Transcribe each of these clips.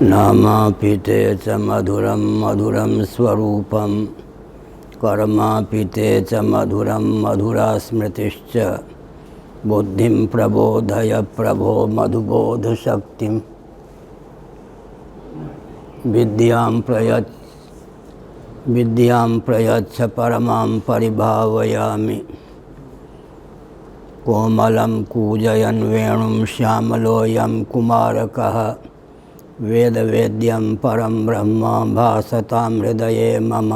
नामापिते च मधुरं मधुरं स्वरूपं कर्मापिते च मधुरं मधुरा स्मृतिश्च बुद्धिं प्रबोधय प्रभो मधुबोधशक्तिं विद्यां प्रयच्छ परमां परिभावयामि कोमलं कूजयन् वेणुं श्यामलोऽयं कुमारकः वेदवेद्यं परं ब्रह्म भासतां हृदये मम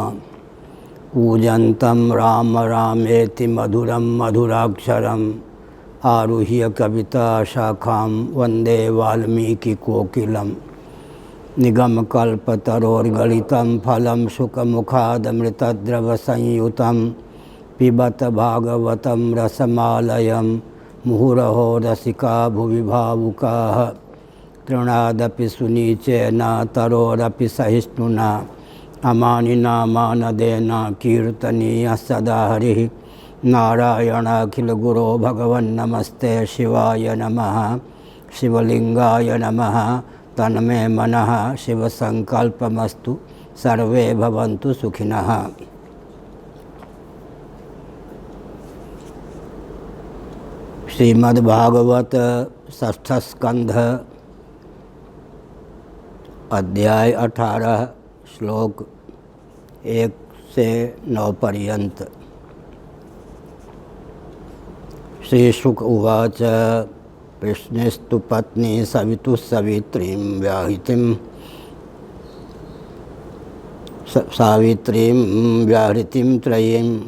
कूजन्तं राम रामेति मधुरं मधुराक्षरम् आरुह्य कविताशाखां वन्दे वाल्मीकिकोकिलं निगमकल्पतरोर्गलितं फलं शुकमुखादमृतद्रवसंयुतं पिबत भागवतं रसमालयं मुहुरहो रसिका भुवि भावुकाः तृणादपि सुनीचेन तरोरपि सहिष्णुना अमानिना मानदेन कीर्तनीयः सदा हरिः नारायणाखिलगुरो भगवन्नमस्ते शिवाय नमः शिवलिंगाय नमः तन्मे मनः शिवसंकल्पमस्तु सर्वे भवन्तु सुखिनः। श्रीमद्भागवत षष्ठ स्कंध अध्याय 18 श्लोक 1 से 9 पर्यंत। श्री शुक उवाच कृष्णेस्तु पत्नी सवितुः सवित्रीं व्याहृतिं त्रयीम्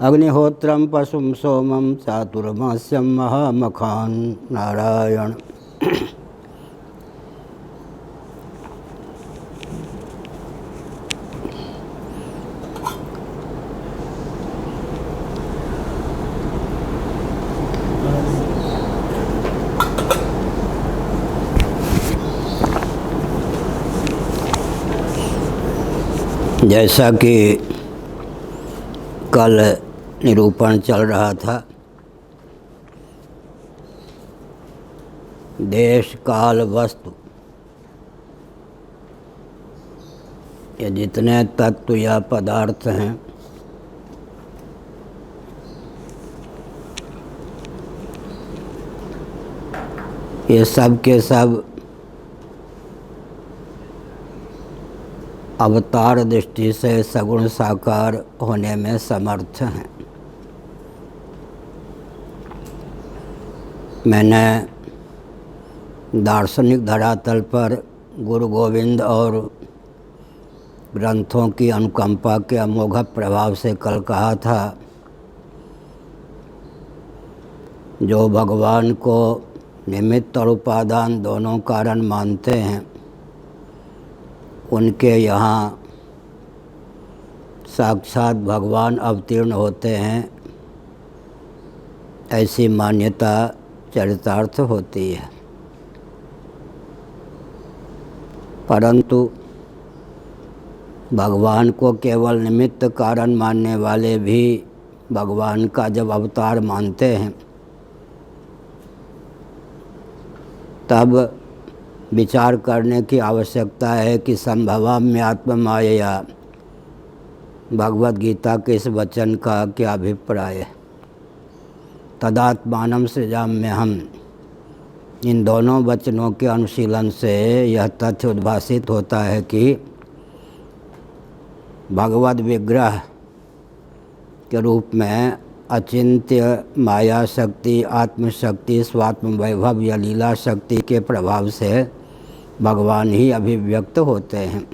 अग्निहोत्रं पशुं सोमं चातुर्मास्यं महामखान् नारायण। जैसा कि कल निरूपण चल रहा था, देश काल वस्तु ये जितने तत्व या पदार्थ हैं ये सब के सब अवतार दृष्टि से सगुण साकार होने में समर्थ हैं। मैंने दार्शनिक धरातल पर गुरु गोविंद और ग्रंथों की अनुकंपा के अमोघ प्रभाव से कल कहा था, जो भगवान को निमित्त और उपादान दोनों कारण मानते हैं उनके यहाँ साक्षात भगवान अवतीर्ण होते हैं, ऐसी मान्यता चरितार्थ होती है। परंतु भगवान को केवल निमित्त कारण मानने वाले भी भगवान का जब अवतार मानते हैं तब विचार करने की आवश्यकता है कि संभवाम्य आत्ममायया भगवद गीता के इस वचन का क्या अभिप्राय है। तदात्मानं सृजाम्यहम्, इन दोनों वचनों के अनुशीलन से यह तथ्य उद्भासित होता है कि भगवद विग्रह के रूप में अचिंत्य माया शक्ति, आत्मशक्ति, स्वात्म वैभव या लीला शक्ति के प्रभाव से भगवान ही अभिव्यक्त होते हैं।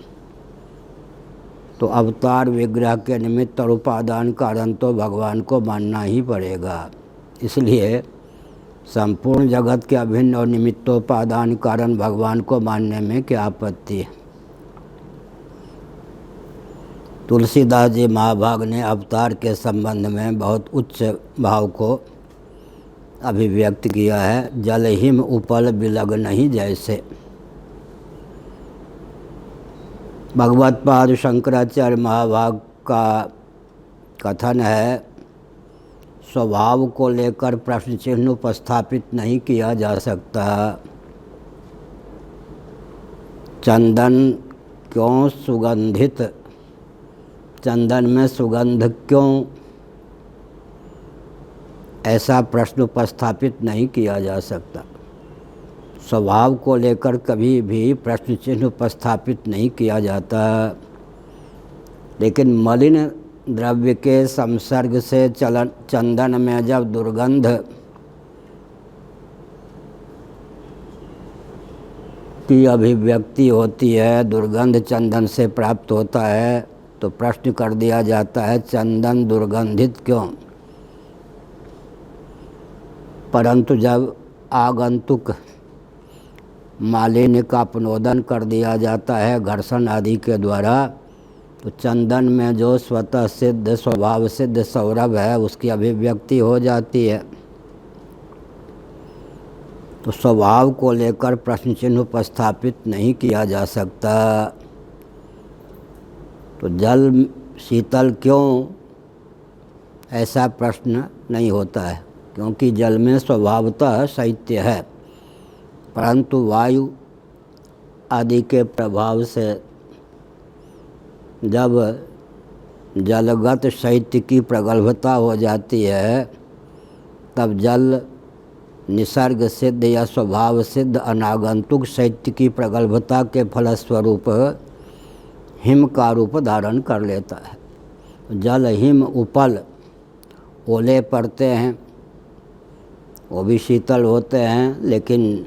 तो अवतार विग्रह के निमित्त और उपादान कारण तो भगवान को मानना ही पड़ेगा। इसलिए संपूर्ण जगत के अभिन्न और निमित्तोपादान कारण भगवान को मानने में क्या आपत्ति है। तुलसीदास जी महाभाग ने अवतार के संबंध में बहुत उच्च भाव को अभिव्यक्त किया है। जल हिम उपल बिलग नहीं जैसे। भगवत्पाद शंकराचार्य महाभाग का कथन है, स्वभाव को लेकर प्रश्न चिन्ह उपस्थापित नहीं किया जा सकता। चंदन क्यों सुगंधित, चंदन में सुगंध क्यों, ऐसा प्रश्न उपस्थापित नहीं किया जा सकता। स्वभाव को लेकर कभी भी प्रश्न चिन्ह उपस्थापित नहीं किया जाता। लेकिन मलिन द्रव्य के संसर्ग से चंदन में जब दुर्गंध की अभिव्यक्ति होती है, दुर्गंध चंदन से प्राप्त होता है, तो प्रश्न कर दिया जाता है चंदन दुर्गंधित क्यों। परंतु जब आगंतुक मालिन्य का अपनोदन कर दिया जाता है घर्षण आदि के द्वारा, तो चंदन में जो स्वतः सिद्ध स्वभाव सिद्ध सौरभ है उसकी अभिव्यक्ति हो जाती है। तो स्वभाव को लेकर प्रश्न चिन्ह उपस्थापित नहीं किया जा सकता। तो जल शीतल क्यों, ऐसा प्रश्न नहीं होता है, क्योंकि जल में स्वभावतः शैत्य है। परंतु वायु आदि के प्रभाव से जब जलगत शैत्य की प्रगल्भता हो जाती है, तब जल निसर्ग सिद्ध या स्वभाव सिद्ध अनागंतुक शैत्य की प्रगल्भता के फलस्वरूप हिम का रूप धारण कर लेता है। जल हिम उपल ओले पड़ते हैं, वो भी शीतल होते हैं, लेकिन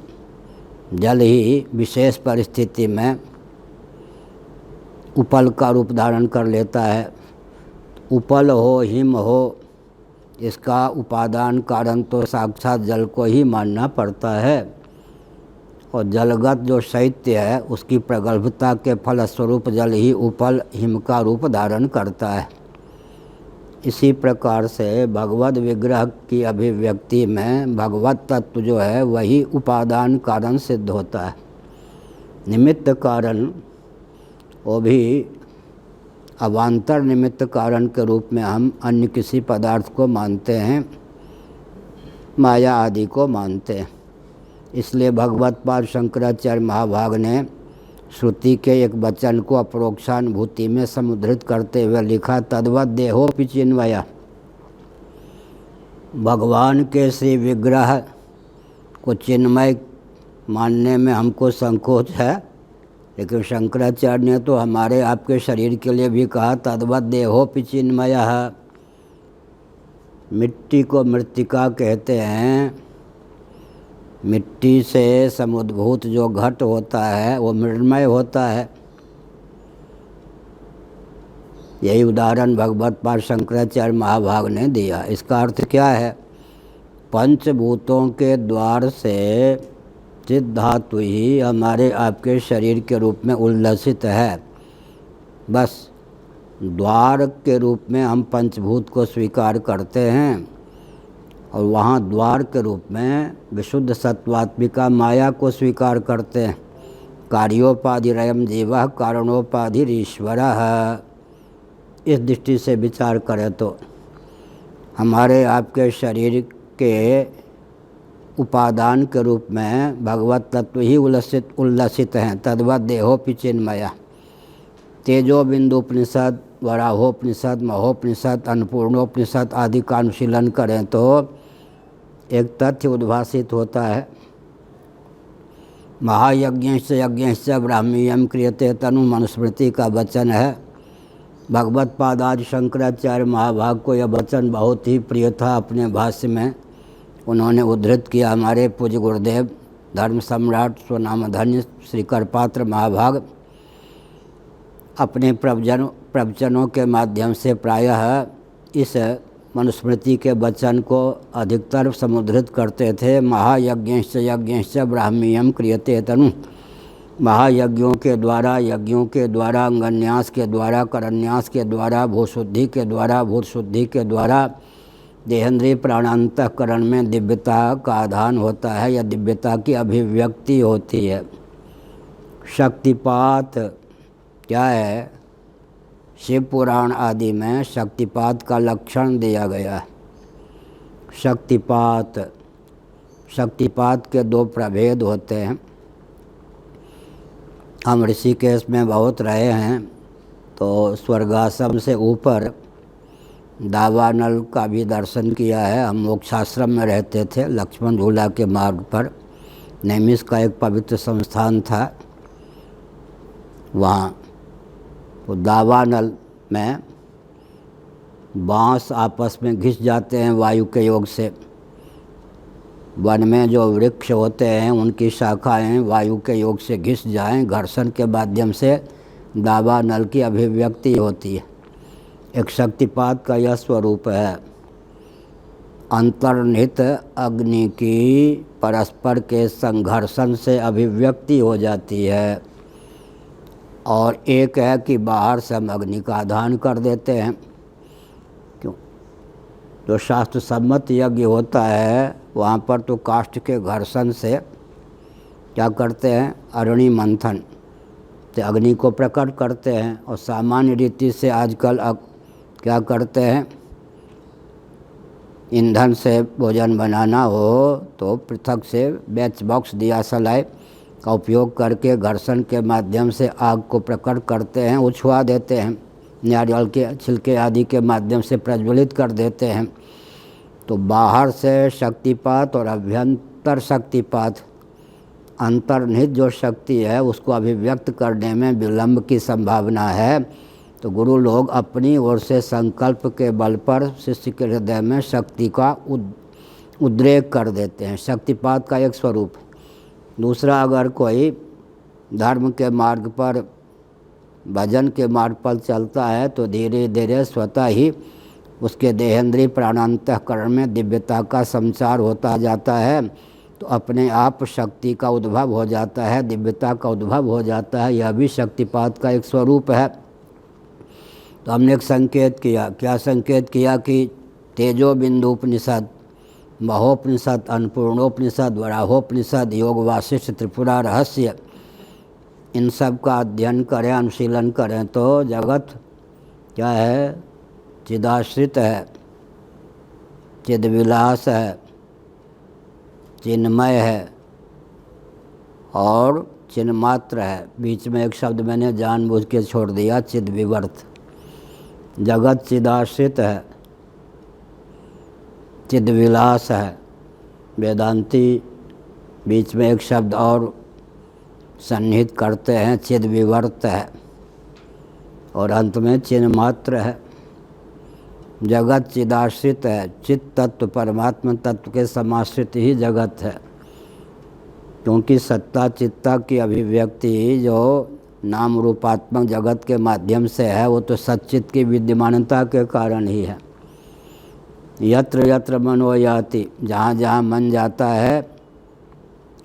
जल ही विशेष परिस्थिति में उपल का रूप धारण कर लेता है। उपल हो हिम हो, इसका उपादान कारण तो साक्षात जल को ही मानना पड़ता है। और जलगत जो शैत्य है उसकी प्रगल्भता के फलस्वरूप जल ही उपल हिम का रूप धारण करता है। इसी प्रकार से भगवद विग्रह की अभिव्यक्ति में भगवत तत्व जो है वही उपादान कारण सिद्ध होता है। निमित्त कारण वो भी अवान्तर निमित्त कारण के रूप में हम अन्य किसी पदार्थ को मानते हैं, माया आदि को मानते हैं। इसलिए भगवत पाद शंकराचार्य महाभाग ने श्रुति के एक वचन को अपरोक्षानुभूति में समुद्रित करते हुए लिखा, तद्वत देहोपि चिन्मया। भगवान के श्री विग्रह को चिन्मय मानने में हमको संकोच है, लेकिन शंकराचार्य ने तो हमारे आपके शरीर के लिए भी कहा, तद्वत देहोपि चिन्मयः। मिट्टी को मृत्तिका कहते हैं। मिट्टी से समुद्भूत जो घट होता है वो मृण्मय होता है। यही उदाहरण भगवत पाद शंकराचार्य महाभाग ने दिया। इसका अर्थ क्या है? पंचभूतों के द्वार से चित धातु ही हमारे आपके शरीर के रूप में उल्लसित है। बस द्वार के रूप में हम पंचभूत को स्वीकार करते हैं, और वहाँ द्वार के रूप में विशुद्ध सत्वात्मिका माया को स्वीकार करते हैं। कार्योपाधिरयम् जीवः कारणोपाधिरीश्वरः। इस दृष्टि से विचार करें तो हमारे आपके शरीर के उपादान के रूप में भगवत तत्व ही उल्लसित हैं। तद्वत देहोपि चिन्मया। तेजोबिंदुपनिषद, वराहोपनिषद, महोपनिषद, अन्नपूर्णोपनिषद आदि का अनुशीलन करें तो एक तथ्य उद्भासित होता है। महायज्ञश्च यज्ञश्च ब्राह्मीयम क्रियते तनु मनुस्मृति का वचन है। भगवत पाद आदि शंकराचार्य महाभाग को यह वचन बहुत ही प्रिय था। अपने भाष्य में उन्होंने उद्धृत किया। हमारे पूज्य गुरुदेव धर्म सम्राट स्वनामधन्य श्री करपात्र महाभाग अपने प्रवचनों के माध्यम से प्रायः इस मनुस्मृति के वचन को अधिकतर समुद्धृत करते थे। महायज्ञश्च यज्ञश्च ब्राह्मीयम क्रियते तनु। महायज्ञों के द्वारा, यज्ञों के द्वारा, अंगन्यास के द्वारा, करन्यास के द्वारा, भूशुद्धि के द्वारा, भूत शुद्धि के द्वारा देहेंद्रिय प्राणांतःकरण में दिव्यता का आधान होता है या दिव्यता की अभिव्यक्ति होती है। शक्तिपात क्या है? शिव पुराण आदि में शक्तिपात का लक्षण दिया गया है। शक्तिपात के दो प्रभेद होते हैं। हम ऋषिकेश में बहुत रहे हैं, तो स्वर्गाश्रम से ऊपर दावानल का भी दर्शन किया है। हम मोक्षाश्रम में रहते थे, लक्ष्मण झूला के मार्ग पर। नैमिष का एक पवित्र संस्थान था वहाँ। तो दावानल में बाँस आपस में घिस जाते हैं वायु के योग से। वन में जो वृक्ष होते हैं उनकी शाखाएं वायु के योग से घिस जाएं, घर्षण के माध्यम से दावानल की अभिव्यक्ति होती है। एक शक्तिपात का यह स्वरूप है। अंतर्निहित अग्नि की परस्पर के संघर्षण से अभिव्यक्ति हो जाती है। और एक है कि बाहर से हम अग्नि का आधान कर देते हैं। क्यों? जो शास्त्र सम्मत यज्ञ होता है वहाँ पर तो काष्ठ के घर्षण से क्या करते हैं, अग्नि मंथन से अग्नि को प्रकट करते हैं। और सामान्य रीति से आजकल क्या करते हैं, ईंधन से भोजन बनाना हो तो पृथक से बैच बॉक्स दिया सलाई का उपयोग करके घर्षण के माध्यम से आग को प्रकट करते हैं, उछवा देते हैं, नारियल के छिलके आदि के माध्यम से प्रज्वलित कर देते हैं। तो बाहर से शक्तिपात और अभ्यंतर शक्तिपात, अंतर्निहित जो शक्ति है उसको अभिव्यक्त करने में विलंब की संभावना है। तो गुरु लोग अपनी ओर से संकल्प के बल पर शिष्य के हृदय में शक्ति का उद्रेक कर देते हैं। शक्तिपात का एक स्वरूप। दूसरा, अगर कोई धर्म के मार्ग पर, भजन के मार्ग पर चलता है तो धीरे धीरे स्वतः ही उसके देहेंद्रीय प्राणांतःकरण में दिव्यता का संचार होता जाता है। तो अपने आप शक्ति का उद्भव हो जाता है, दिव्यता का उद्भव हो जाता है। यह भी शक्तिपात का एक स्वरूप है। तो हमने एक संकेत किया। क्या संकेत किया कि तेजो बिंदु उपनिषद, महोपनिषद, अन्नपूर्णोपनिषद, वराहोपनिषद, योग वासिष्ठ, त्रिपुरा रहस्य, इन सब का अध्ययन करें, अनुशीलन करें तो जगत क्या है, चिदाश्रित है, चिदविलास है, चिन्मय है और चिन्मात्र है। बीच में एक शब्द मैंने जानबूझ के छोड़ दिया, चिदविवर्त। जगत चिदाश्रित है, चिदविलास है। वेदांती बीच में एक शब्द और सन्निहित करते हैं, चिदविवर्त है। और अंत में चिन्मात्र है। जगत चिदाश्रित है। चित तत्व परमात्मा तत्व के समाश्रित ही जगत है। क्योंकि सत्ता चित्ता की अभिव्यक्ति जो नाम रूपात्मक जगत के माध्यम से है वो तो सच्चित की विद्यमानता के कारण ही है। यत्र यत्र मनो याति, जहाँ जहाँ मन जाता है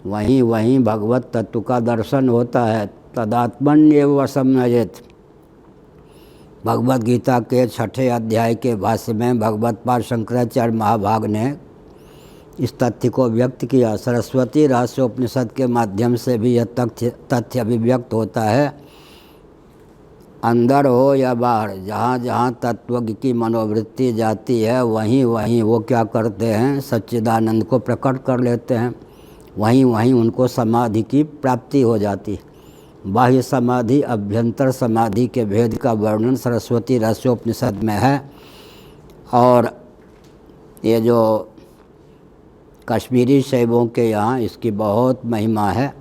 वहीं वहीं भगवत तत्व का दर्शन होता है। तदात्मन्येव वशं नयेत्। भगवत गीता के 6ठे अध्याय के भाष्य में भगवत पाद शंकराचार्य महाभाग ने इस तथ्य को व्यक्त किया। सरस्वती रहस्योपनिषद के माध्यम से भी यह तथ्य अभिव्यक्त होता है। अंदर हो या बाहर, जहाँ जहाँ तत्वज्ञ की मनोवृत्ति जाती है वहीं वहीं वो क्या करते हैं, सच्चिदानंद को प्रकट कर लेते हैं। वहीं वहीं उनको समाधि की प्राप्ति हो जाती है। बाह्य समाधि, अभ्यंतर समाधि के भेद का वर्णन सरस्वती रहस्योपनिषद में है। और ये जो कश्मीरी शैवों के यहाँ इसकी बहुत महिमा है।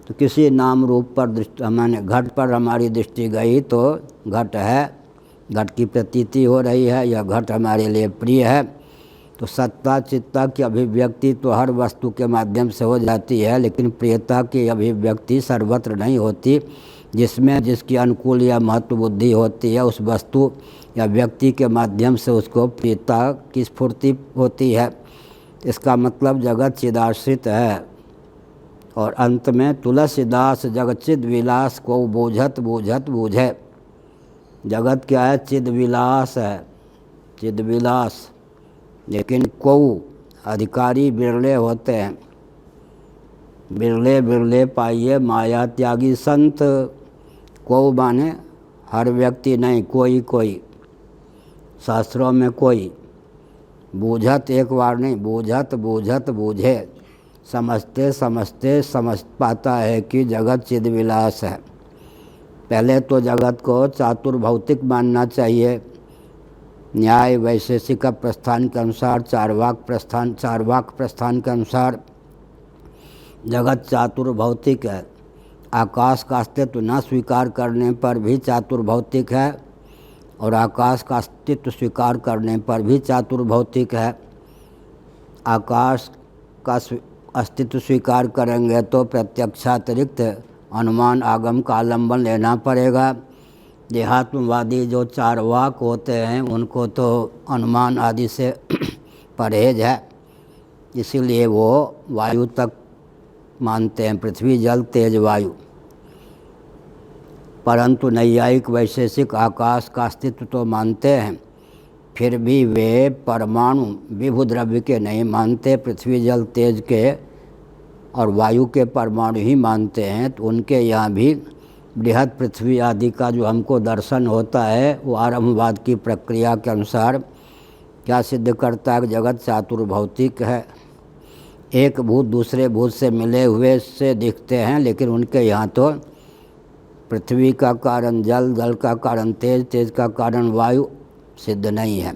तो किसी नाम रूप पर दृष्टि, मैंने घट पर हमारी दृष्टि गई तो घट है, घट की प्रतीति हो रही है, यह घट हमारे लिए प्रिय है। तो सत्ता चित्ता की अभिव्यक्ति तो हर वस्तु के माध्यम से हो जाती है, लेकिन प्रियता की अभिव्यक्ति सर्वत्र नहीं होती। जिसमें जिसकी अनुकूल या महत्व बुद्धि होती है उस वस्तु या व्यक्ति के माध्यम से उसको प्रियता की स्फूर्ति होती है। इसका मतलब जगत चिदाश्रित है। और अंत में तुलसीदास जगचिद विलास को बूझत बूझत बूझे। जगत क्या है, चिदविलास है, चिदविलास। लेकिन को अधिकारी बिरले होते हैं। बिरले बिरले पाइए माया त्यागी संत। को माने हर व्यक्ति नहीं, कोई कोई। शास्त्रों में कोई। बूझत एक बार नहीं, बूझत बूझत बूझे। समझते समझते समझ पाता है कि जगत चिदविलास है। पहले तो जगत को चातुर्भौतिक मानना चाहिए। न्याय वैशेषिक प्रस्थान के अनुसार, चार्वाक प्रस्थान के अनुसार जगत चातुर्भौतिक है। आकाश का अस्तित्व न स्वीकार करने पर भी चातुर्भौतिक है और आकाश का अस्तित्व स्वीकार करने पर भी चातुर्भौतिक है। आकाश का अस्तित्व स्वीकार करेंगे तो प्रत्यक्षातिरिक्त अनुमान आगम का आलंबन लेना पड़ेगा। देहात्मवादी जो चार्वाक होते हैं उनको तो अनुमान आदि से परहेज है, इसीलिए वो वायु तक मानते हैं, पृथ्वी जल तेज वायु। परंतु नैयायिक वैशेषिक आकाश का अस्तित्व तो मानते हैं, फिर भी वे परमाणु विभु द्रव्य के नहीं मानते, पृथ्वी जल तेज के और वायु के परमाणु ही मानते हैं। तो उनके यहाँ भी बृहद पृथ्वी आदि का जो हमको दर्शन होता है वो आरंभवाद की प्रक्रिया के अनुसार क्या सिद्ध करता है कि जगत चातुर्भौतिक है। एक भूत दूसरे भूत से मिले हुए से दिखते हैं, लेकिन उनके यहाँ तो पृथ्वी का कारण जल, जल का कारण तेज, तेज का कारण वायु सिद्ध नहीं है।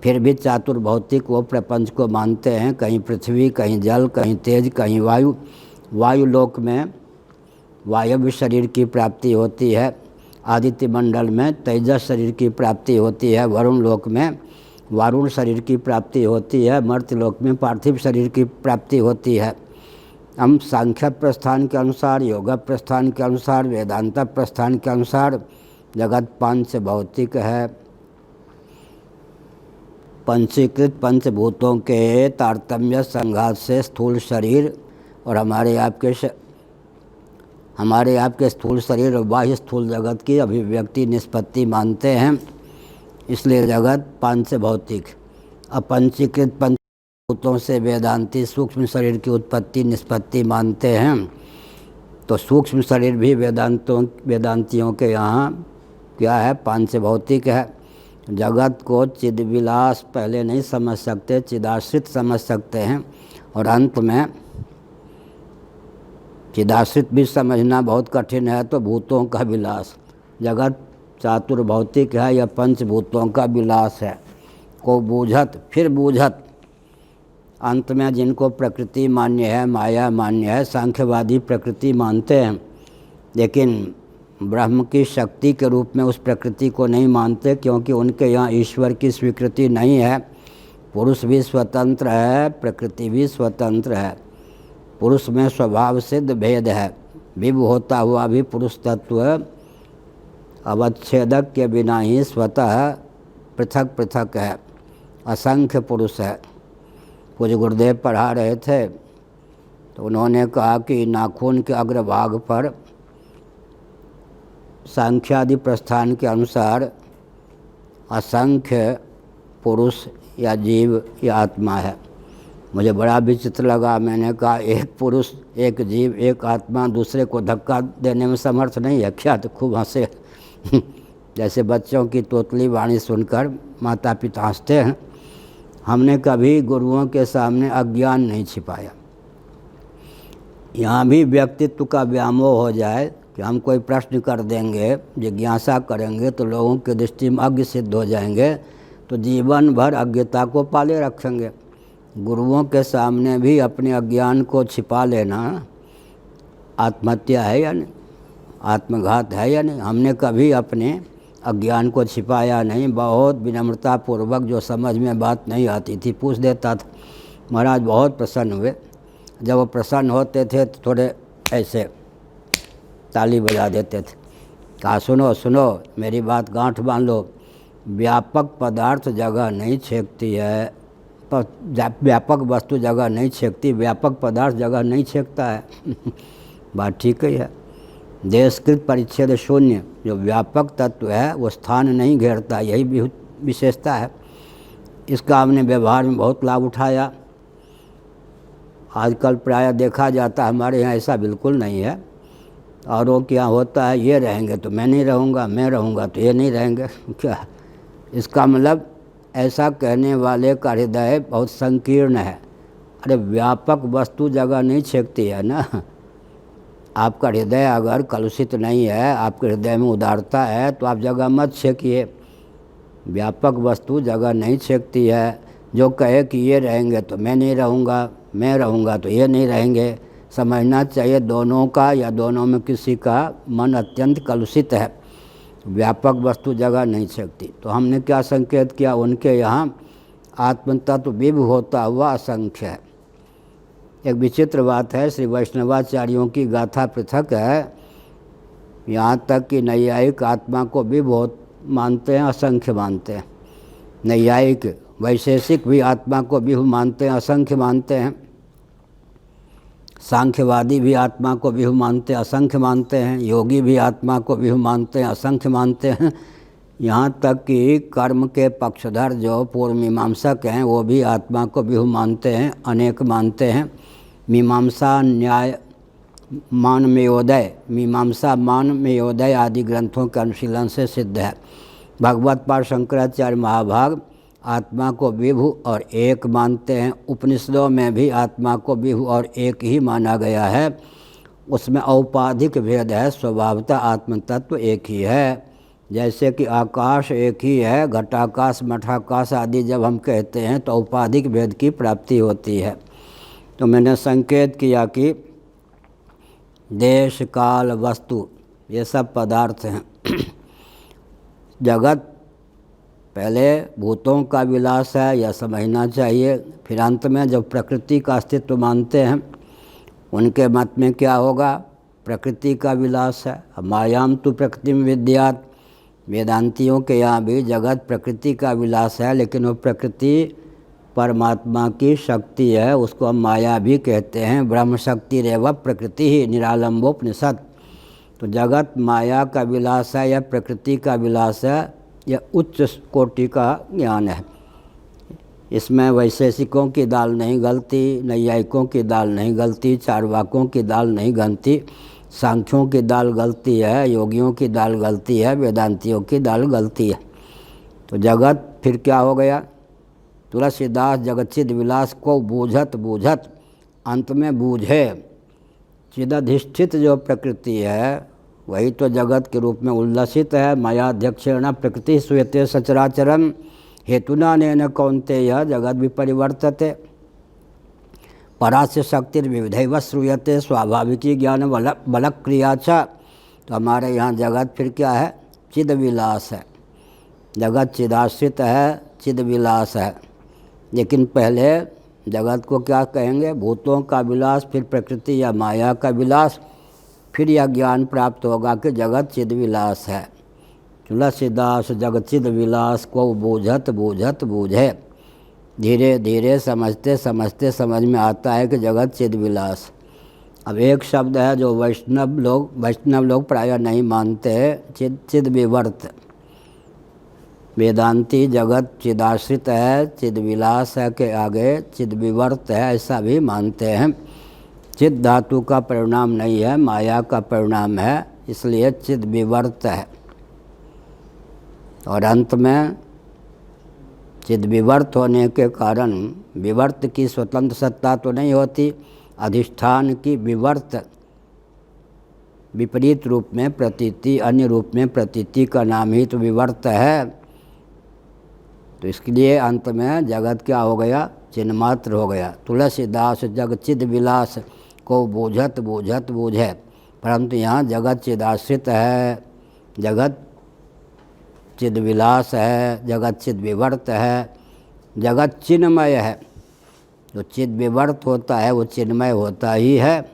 फिर भी चातुर्भौतिक वो प्रपंच को मानते हैं, कहीं पृथ्वी, कहीं जल, कहीं तेज, कहीं वायु। वायु लोक में वायव्य शरीर की प्राप्ति होती है, आदित्य मंडल में तेजस शरीर की प्राप्ति होती है, वरुण लोक में वारुण शरीर की प्राप्ति होती है, मर्त्य लोक में पार्थिव शरीर की प्राप्ति होती है। हम सांख्य प्रस्थान के अनुसार, योग प्रस्थान के अनुसार, वेदांत प्रस्थान के अनुसार जगत पांच भौतिक है। पंचीकृत पंचभूतों के तारतम्य संघात से स्थूल शरीर और हमारे आपके स्थूल शरीर और बाह्य स्थूल जगत की अभिव्यक्ति निष्पत्ति मानते हैं, इसलिए जगत पांच भौतिक। अपंचीकृत पंचभूतों से वेदांती सूक्ष्म शरीर की उत्पत्ति निष्पत्ति मानते हैं, तो सूक्ष्म शरीर भी वेदांतियों के यहाँ क्या है, पांच भौतिक है। जगत को चिदविलास पहले नहीं समझ सकते, चिदाश्रित समझ सकते हैं, और अंत में चिदाश्रित भी समझना बहुत कठिन है, तो भूतों का विलास। जगत चातुर्भौतिक है या पंचभूतों का विलास है। को बूझत फिर बूझत, अंत में जिनको प्रकृति मान्य है, माया मान्य है, सांख्यवादी प्रकृति मानते हैं, लेकिन ब्रह्म की शक्ति के रूप में उस प्रकृति को नहीं मानते, क्योंकि उनके यहाँ ईश्वर की स्वीकृति नहीं है। पुरुष भी स्वतंत्र है, प्रकृति भी स्वतंत्र है। पुरुष में स्वभाव सिद्ध भेद है, विभु होता हुआ भी पुरुष तत्व अवच्छेदक के बिना ही स्वतः पृथक पृथक है, असंख्य पुरुष है। कुछ गुरुदेव पढ़ा रहे थे तो उन्होंने कहा कि नाखून के अग्रभाग पर सांख्यादि प्रस्थान के अनुसार असंख्य पुरुष या जीव या आत्मा है। मुझे बड़ा विचित्र लगा। मैंने कहा एक पुरुष, एक जीव, एक आत्मा दूसरे को धक्का देने में समर्थ नहीं है क्या? तो खूब हंसे जैसे बच्चों की तोतली वाणी सुनकर माता पिता हंसते हैं। हमने कभी गुरुओं के सामने अज्ञान नहीं छिपाया। यहाँ भी व्यक्तित्व का व्यामोह हो जाए कि हम कोई प्रश्न कर देंगे, जिज्ञासा करेंगे तो लोगों की दृष्टि में अज्ञ सिद्ध हो जाएंगे, तो जीवन भर अज्ञता को पाले रखेंगे। गुरुओं के सामने भी अपने अज्ञान को छिपा लेना आत्महत्या है या नहीं, आत्मघात है या नहीं? हमने कभी अपने अज्ञान को छिपाया नहीं। बहुत विनम्रता पूर्वक जो समझ में बात नहीं आती थी पूछ देता था। महाराज बहुत प्रसन्न हुए। जब वो प्रसन्न होते थे तो थोड़े ऐसे ताली बजा देते थे, कहा सुनो सुनो मेरी बात गांठ बांध लो। व्यापक पदार्थ जगह नहीं छेकती है, व्यापक वस्तु जगह नहीं छेकती, व्यापक पदार्थ जगह नहीं छेकता है बात ठीक ही है। देशकृत परिच्छेद शून्य जो व्यापक तत्व है वो स्थान नहीं घेरता, यही विशेषता है। इसका हमने व्यवहार में बहुत लाभ उठाया। आजकल प्रायः देखा जाता है, हमारे यहाँ ऐसा बिल्कुल नहीं है। औरों के यहाँ होता है ये रहेंगे तो मैं नहीं रहूँगा, मैं रहूँगा तो ये नहीं रहेंगे। क्या इसका मतलब? ऐसा कहने वाले का हृदय बहुत संकीर्ण है। अरे व्यापक वस्तु जगह नहीं छेकती है ना। आपका हृदय अगर कलुषित नहीं है, आपके हृदय में उदारता है, तो आप जगह मत छेकिए। व्यापक वस्तु जगह नहीं छेकती है। जो कहे कि ये रहेंगे तो मैं नहीं रहूँगा, मैं रहूँगा तो ये नहीं रहेंगे, समझना चाहिए दोनों का या दोनों में किसी का मन अत्यंत कलुषित है। व्यापक वस्तु जगह नहीं छेकती। तो हमने क्या संकेत किया, उनके यहाँ आत्मतत्व विभु होता हुआ असंख्य है। एक विचित्र बात है, श्री वैष्णवाचार्यों की गाथा पृथक है। यहाँ तक कि नैयायिक आत्मा को विभु मानते हैं, असंख्य मानते हैं। नैयायिक वैशेषिक भी आत्मा को विभु मानते हैं, असंख्य मानते हैं। सांख्यवादी भी आत्मा को विभु मानते हैं, असंख्य मानते हैं। योगी भी आत्मा को विभु मानते हैं, असंख्य मानते हैं। यहाँ तक कि कर्म के पक्षधर जो पूर्व मीमांसक हैं वो भी आत्मा को विभु मानते हैं, अनेक मानते हैं। मीमांसा न्याय मान मेयोदय, मीमांसा मान मेयोदय आदि ग्रंथों के अनुशीलन से सिद्ध है। भगवत पाद शंकराचार्य महाभाग आत्मा को विभु और एक मानते हैं। उपनिषदों में भी आत्मा को विभु और एक ही माना गया है। उसमें औपाधिक भेद है, स्वभावतः आत्म तत्व एक ही है। जैसे कि आकाश एक ही है, घटाकाश मठाकाश आदि जब हम कहते हैं तो औपाधिक भेद की प्राप्ति होती है। तो मैंने संकेत किया कि देश काल वस्तु ये सब पदार्थ हैं। जगत पहले भूतों का विलास है, यह समझना चाहिए। फिर अंत में जब प्रकृति का अस्तित्व मानते हैं, उनके मत में क्या होगा, प्रकृति का विलास है। मायाम तो प्रकृति में विद्यात, वेदांतियों के यहाँ भी जगत प्रकृति का विलास है, लेकिन वो प्रकृति परमात्मा की शक्ति है, उसको हम माया भी कहते हैं। ब्रह्म शक्ति रेव प्रकृति ही निरालंबोपनिषद। तो जगत माया का विलास है या प्रकृति का विलास है, यह उच्च कोटि का ज्ञान है। इसमें वैशेषिकों की दाल नहीं गलती, नैयायिकों की दाल नहीं गलती, चारवाकों की दाल नहीं गलती, सांख्यों की दाल गलती है, योगियों की दाल गलती है, वेदांतियों की दाल गलती है। तो जगत फिर क्या हो गया, तुलसीदास जगच्चिद विलास को बूझत बूझत अंत में बूझे। चिदधिष्ठित जो प्रकृति है वही तो जगत के रूप में उल्लसित है। मायाध्यक्षेण प्रकृति श्रूयते सचराचरम हेतुना नेन कौन्तेय जगद विपरिवर्तते। परास्य शक्तिर्विविधैव श्रूयते स्वाभाविकी ज्ञान बलक क्रिया च। तो हमारे यहाँ जगत फिर क्या है, चिद विलास है। जगत चिदाश्रित है, चिद विलास है। लेकिन पहले जगत को क्या कहेंगे, भूतों का विलास, फिर प्रकृति या माया का विलास, फिर यह ज्ञान प्राप्त होगा कि जगत चिद विलास है। तुलसीदास जगत चिद विलास को बूझत बूझत बूझे। धीरे धीरे समझते समझते समझ में आता है कि जगत चिद विलास। अब एक शब्द है जो वैष्णव लोग प्रायः नहीं मानते, चिद विवर्त। वेदांती जगत चिदाश्रित है, चिद विलास है के आगे चिद विवर्त है ऐसा भी मानते हैं। चिद धातु का परिणाम नहीं है, माया का परिणाम है, इसलिए चिद विवर्त है। और अंत में चिद विवर्त होने के कारण विवर्त की स्वतंत्र सत्ता तो नहीं होती, अधिष्ठान की विवर्त विपरीत रूप में प्रतीति, अन्य रूप में प्रतीति का नाम ही तो विवर्त है। तो इसके लिए अंत में जगत क्या हो गया, चिन्मात्र हो गया। तुलसीदास जग चिद विलास को बूझत बूझत बूझे। परंतु यहाँ जगत चिदाश्रित है, जगत चिद विलास है, जगत चिद विवर्त है, जगत चिन्मय है। जो चिद विवर्त होता है वो चिन्मय होता ही है।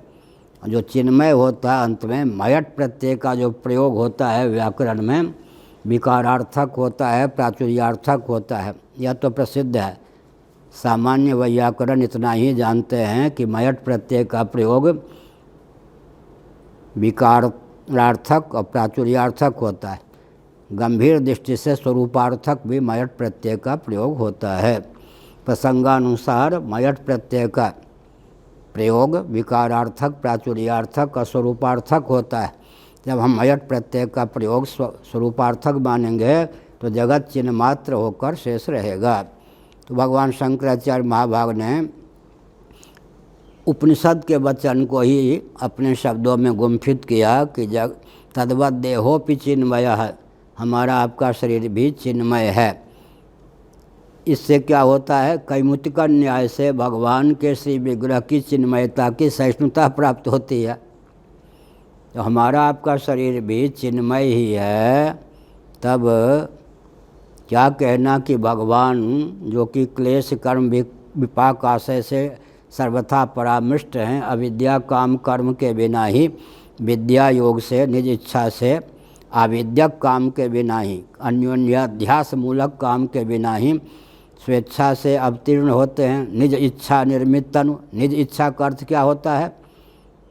जो चिन्मय होता है अंत में मयट प्रत्यय का जो प्रयोग होता है व्याकरण में, विकारार्थक होता है, प्राचुर्यार्थक होता है। यह तो प्रसिद्ध है। सामान्य व्याकरण इतना ही जानते हैं कि मयट प्रत्यय का प्रयोग विकारार्थक और प्राचुर्यार्थक होता है। गंभीर दृष्टि से स्वरूपार्थक भी मयट प्रत्यय का प्रयोग होता है। प्रसंगानुसार मयट प्रत्यय का प्रयोग विकारार्थक, प्राचुर्यार्थक और स्वरूपार्थक होता है। जब हम मयट प्रत्यय का प्रयोग स्वरूपार्थक मानेंगे तो जगत चिन्ह मात्र होकर शेष रहेगा। तो भगवान शंकराचार्य महाभाग ने उपनिषद के वचन को ही अपने शब्दों में गुम्फित किया कि जग तद्वत देहोपि चिन्मय है, हमारा आपका शरीर भी चिन्मय है। इससे क्या होता है, कैमुतिक न्याय से भगवान के श्री विग्रह की चिन्मयता की सहिष्णुता प्राप्त होती है। तो हमारा आपका शरीर भी चिन्मय ही है, तब क्या कहना कि भगवान जो कि क्लेश कर्म विपाक आशय से सर्वथा परामृष्ट हैं, अविद्या काम कर्म के बिना ही, विद्या योग से निज इच्छा से, आविद्यक काम के बिना ही, अन्योन्याध्यास मूलक काम के बिना ही स्वेच्छा से अवतीर्ण होते हैं। निज इच्छा निर्मित तनु, निज इच्छा का अर्थ क्या होता है,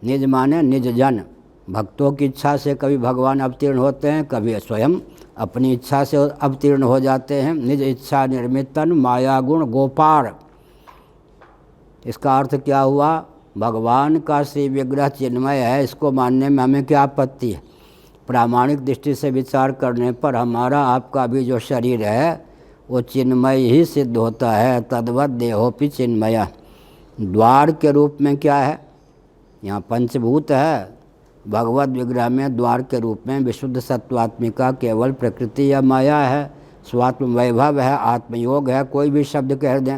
निज माने निज जन, भक्तों की इच्छा से कभी भगवान अवतीर्ण होते हैं, कभी स्वयं अपनी इच्छा से अवतीर्ण हो जाते हैं। निज इच्छा निर्मित तनु माया गुण गोपार, इसका अर्थ क्या हुआ, भगवान का श्री विग्रह चिन्मय है, इसको मानने में हमें क्या आपत्ति है। प्रामाणिक दृष्टि से विचार करने पर हमारा आपका भी जो शरीर है वो चिन्मय ही सिद्ध होता है। तद्वत देहोपि चिन्मय, द्वार के रूप में क्या है, यहाँ पंचभूत है, भगवत विग्रह में द्वार के रूप में विशुद्ध सत्वात्मिका केवल प्रकृति या माया है, स्वात्म वैभव है, आत्मयोग है, कोई भी शब्द कह दें।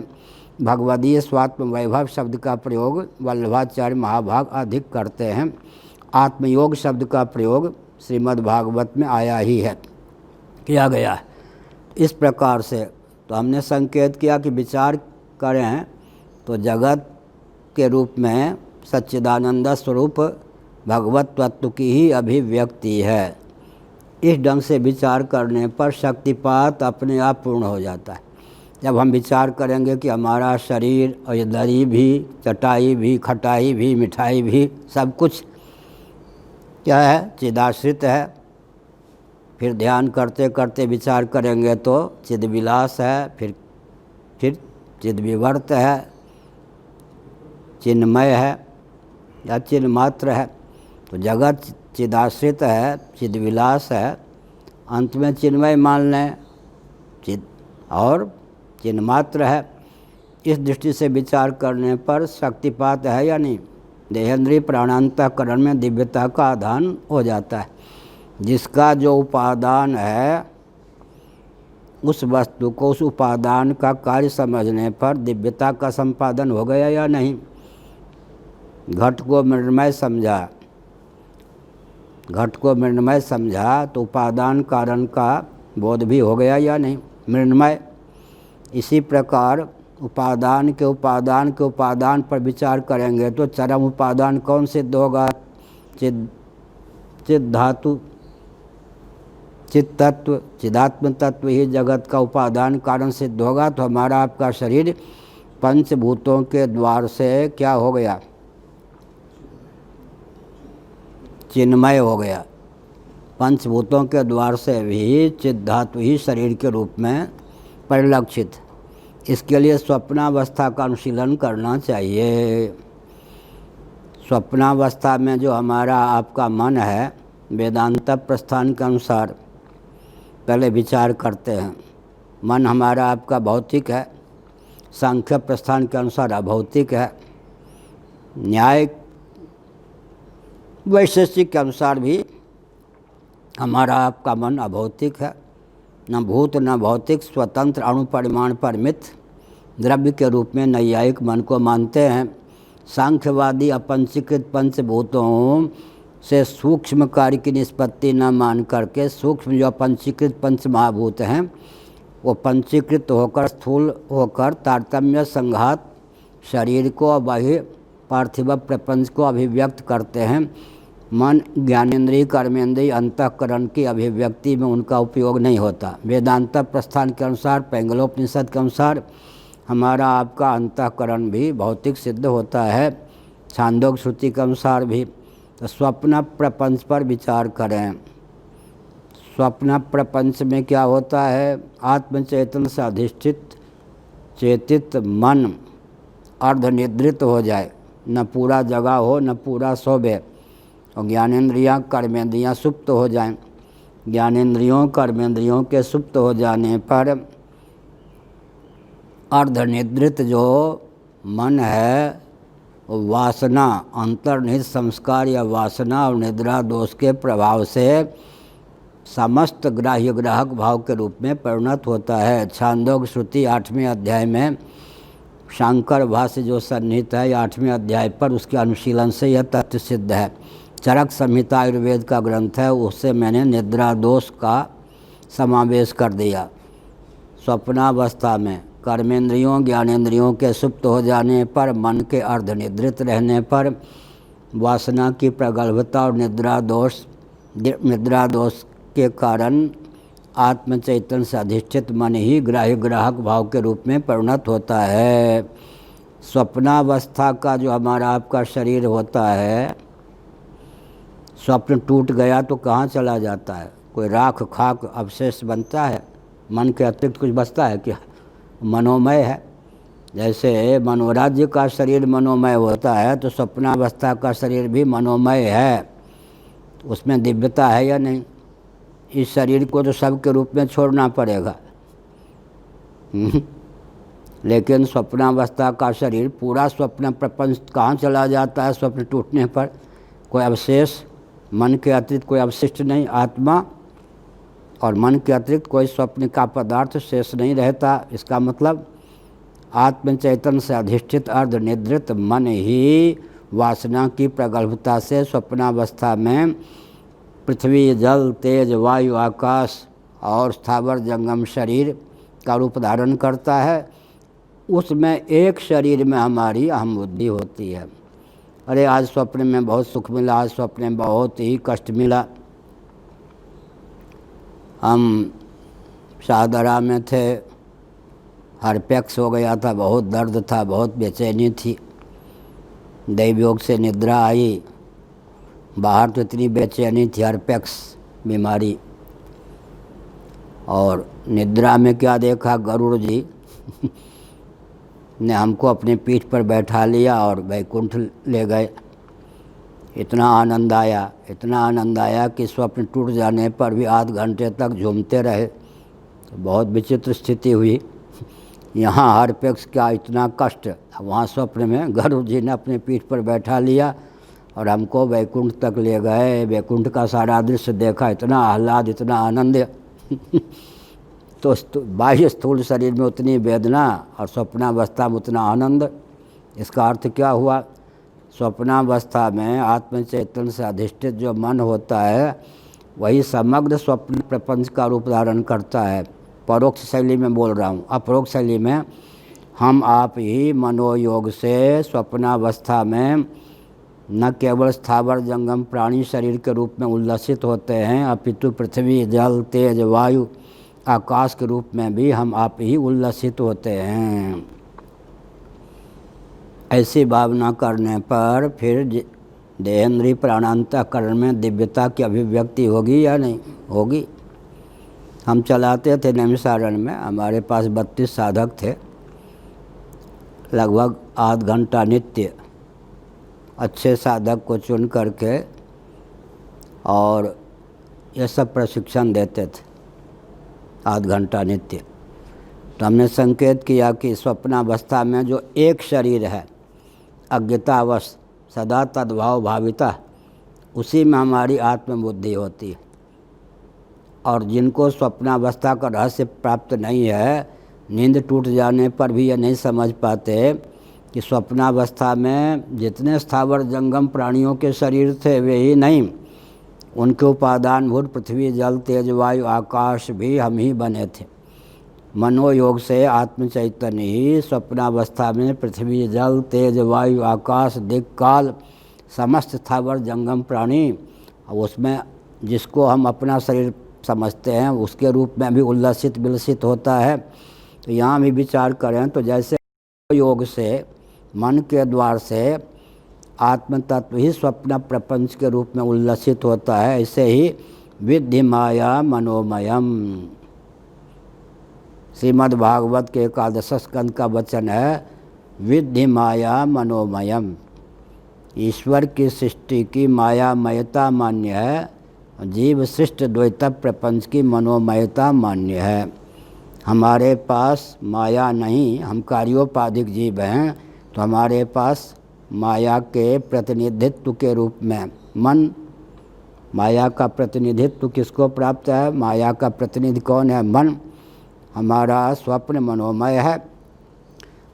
भगवदीय स्वात्म वैभव शब्द का प्रयोग वल्लभाचार्य महाभाग अधिक करते हैं, आत्मयोग शब्द का प्रयोग श्रीमद् भागवत में आया ही है, किया गया है। इस प्रकार से तो हमने संकेत किया कि विचार करें तो जगत के रूप में सच्चिदानंद स्वरूप भगवत तत्व की ही अभिव्यक्ति है। इस ढंग से विचार करने पर शक्तिपात अपने आप पूर्ण हो जाता है। जब हम विचार करेंगे कि हमारा शरीर और ये दरी भी, चटाई भी, खटाई भी, मिठाई भी, सब कुछ क्या है, चिदाश्रित है। फिर ध्यान करते करते विचार करेंगे तो चिद्विलास है, फिर चिद्विवर्त है, चिन्मय है या चिन्मात्र है। तो जगत चिदाश्रित है, चिद्विलास है, अंत में चिन्मय मान लें, चिद और चिन्मात्र है। इस दृष्टि से विचार करने पर शक्तिपात है या नहीं, देहेंद्रीय प्राणांतकरण में दिव्यता का आधान हो जाता है। जिसका जो उपादान है उस वस्तु को, उस उपादान का कार्य समझने पर दिव्यता का संपादन हो गया या नहीं। घट को मृण्मय समझा, घट को मृण्मय समझा तो उपादान कारण का बोध भी हो गया या नहीं, मृण्मय। इसी प्रकार उपादान के उपादान के उपादान पर विचार करेंगे तो चरम उपादान कौन सिद्ध होगा, चिद धातु, चित तत्व, चिदात्म तत्व ही जगत का उपादान कारण सिद्ध होगा। तो हमारा आपका शरीर पंचभूतों के द्वार से क्या हो गया, चिन्मय हो गया। पंचभूतों के द्वार से भी चिद धातु ही शरीर के रूप में परिलक्षित। इसके लिए स्वप्नावस्था का अनुशीलन करना चाहिए। स्वप्नावस्था में जो हमारा आपका मन है, वेदांत प्रस्थान के अनुसार पहले विचार करते हैं। मन हमारा आपका भौतिक है, सांख्य प्रस्थान के अनुसार अभौतिक है, न्याय वैशेषिक के अनुसार भी हमारा आपका मन अभौतिक है, न भूत न भौतिक, स्वतंत्र अणुपरिमाण परिमित द्रव्य के रूप में नैयायिक मन को मानते हैं। सांख्यवादी अपंचीकृत पंचभूतों से सूक्ष्म कार्य की निष्पत्ति न मान करके सूक्ष्म जो पंचीकृत पंच महाभूत हैं वो पंचीकृत होकर स्थूल होकर तारतम्य संघात शरीर को बाह्य पार्थिव प्रपंच को अभिव्यक्त करते हैं। मन, ज्ञानेंद्रिय, कर्मेंद्रिय, अंतःकरण की अभिव्यक्ति में उनका उपयोग नहीं होता। वेदांत प्रस्थान के अनुसार, पैंगलोपनिषद के अनुसार हमारा आपका अंतःकरण भी भौतिक सिद्ध होता है, छांदोग्य श्रुति के अनुसार भी। तो स्वप्न प्रपंच पर विचार करें। स्वप्न प्रपंच में क्या होता है, आत्मचेतन से अधिष्ठित चेतित मन अर्धनिद्रित हो जाए, न पूरा जगा हो न पूरा सोवे, और ज्ञानेंद्रियाँ कर्मेंद्रियाँ सुप्त हो जाएं। ज्ञानेंद्रियों कर्मेंद्रियों के सुप्त हो जाने पर अर्धनिद्रित जो मन है वासना, अंतर्निहित संस्कार या वासना और निद्रा दोष के प्रभाव से समस्त ग्राह्य ग्राहक भाव के रूप में परिणत होता है। छांदोग्य श्रुति 8वें अध्याय में शांकर भाष्य जो सन्निहित है 8वें अध्याय पर, उसके अनुशीलन से यह तथ्य सिद्ध है। चरक संहिता आयुर्वेद का ग्रंथ है, उससे मैंने निद्रा दोष का समावेश कर दिया। स्वप्नावस्था में कर्मेंद्रियों ज्ञानेंद्रियों के सुप्त हो जाने पर, मन के अर्धनिद्रित रहने पर वासना की प्रगल्भता और निद्रा दोष के कारण आत्म चैतन्य से अधिष्ठित मन ही ग्राह्य ग्राहक भाव के रूप में परिणत होता है। स्वप्नावस्था का जो हमारा आपका शरीर होता है, स्वप्न टूट गया तो कहाँ चला जाता है? कोई राख खाक अवशेष बनता है? मन के अतिरिक्त कुछ बचता है क्या? मनोमय है। जैसे मनोराज्य का शरीर मनोमय होता है, तो स्वप्नावस्था का शरीर भी मनोमय है। उसमें दिव्यता है या नहीं? इस शरीर को तो सब के रूप में छोड़ना पड़ेगा। लेकिन स्वप्नावस्था का शरीर पूरा स्वप्न प्रपंच कहाँ चला जाता है? स्वप्न टूटने पर कोई अवशेष, मन के अतिरिक्त कोई अवशिष्ट नहीं, आत्मा और मन के अतिरिक्त कोई स्वप्न का पदार्थ शेष नहीं रहता। इसका मतलब आत्म चैतन्य से अधिष्ठित अर्धनिद्रित मन ही वासना की प्रगल्भता से स्वप्नावस्था में पृथ्वी, जल, तेज, वायु, आकाश और स्थावर जंगम शरीर का रूप धारण करता है। उसमें एक शरीर में हमारी अहम बुद्धि होती है। अरे आज स्वप्न में बहुत सुख मिला, आज स्वप्न में बहुत ही कष्ट मिला। हम शाहदरा में थे, हरपेक्स हो गया था, बहुत दर्द था, बहुत बेचैनी थी। दैवयोग से निद्रा आई, बाहर तो इतनी बेचैनी थी, हरपेक्स बीमारी। और निद्रा में क्या देखा, गरुड़ जी ने हमको अपनी पीठ पर बैठा लिया और वैकुंठ ले गए। इतना आनंद आया, इतना आनंद आया कि स्वप्न टूट जाने पर भी आध घंटे तक झूमते रहे। तो बहुत विचित्र स्थिति हुई। यहाँ हरपेक्स क्या इतना कष्ट, वहाँ स्वप्न में गरुड़ जी ने अपने पीठ पर बैठा लिया और हमको वैकुंठ तक ले गए। वैकुंठ का सारा दृश्य देखा, इतना आह्लाद, इतना आनंद। तो बाह्य स्थूल शरीर में उतनी वेदना और स्वप्नावस्था में उतना आनंद। इसका अर्थ क्या हुआ? स्वप्नावस्था में आत्म चैतन्य से अधिष्ठित जो मन होता है, वही समग्र स्वप्न प्रपंच का रूप धारण करता है। परोक्ष शैली में बोल रहा हूँ। अपरोक्ष शैली में हम आप ही मनोयोग से स्वप्नावस्था में न केवल स्थावर जंगम प्राणी शरीर के रूप में उल्लसित होते हैं, अपितु पृथ्वी, जल, तेज, वायु, आकाश के रूप में भी हम आप ही उल्लसित होते हैं। ऐसी भावना करने पर फिर देहेंद्रीय प्राणांतःकरण में दिव्यता की अभिव्यक्ति होगी या नहीं होगी? हम चलाते थे नैमिषारण्य में, हमारे पास 32 साधक थे। लगभग आध घंटा नित्य अच्छे साधक को चुन करके और ये सब प्रशिक्षण देते थे, आध घंटा नित्य। तो हमने संकेत किया कि स्वप्नावस्था में जो एक शरीर है, अज्ञतावश सदा तद्भाव भाविता, उसी में हमारी आत्मबुद्धि होती है। और जिनको स्वप्नावस्था का रहस्य प्राप्त नहीं है, नींद टूट जाने पर भी ये नहीं समझ पाते कि स्वप्नावस्था में जितने स्थावर जंगम प्राणियों के शरीर थे वे ही नहीं, उनके उपादानभूत पृथ्वी, जल, तेज, वायु, आकाश भी हम ही बने थे। मनोयोग से आत्म चैतन्य ही स्वप्नावस्था में पृथ्वी, जल, तेज, वायु, आकाश, दिक्, काल, समस्त स्थावर जंगम प्राणी, उसमें जिसको हम अपना शरीर समझते हैं उसके रूप में भी उल्लसित विलसित होता है। तो यहाँ भी विचार करें तो जैसे योग से मन के द्वार से आत्म तत्व ही स्वप्न प्रपंच के रूप में उल्लसित होता है, ऐसे ही विद्धि माया मनोमयम। श्रीमद् भागवत के 11 स्कंद का वचन है, विद्धि माया मनोमयम। ईश्वर की सृष्टि की मायामयता मान्य है, जीव सृष्ट द्वैत प्रपंच की मनोमयता मान्य है। हमारे पास माया नहीं, हम कार्योपाधिक जीव हैं, तो हमारे पास माया के प्रतिनिधित्व के रूप में। मन, माया का प्रतिनिधित्व किसको प्राप्त है? माया का प्रतिनिधि कौन है? मन। हमारा स्वप्न मनोमय है,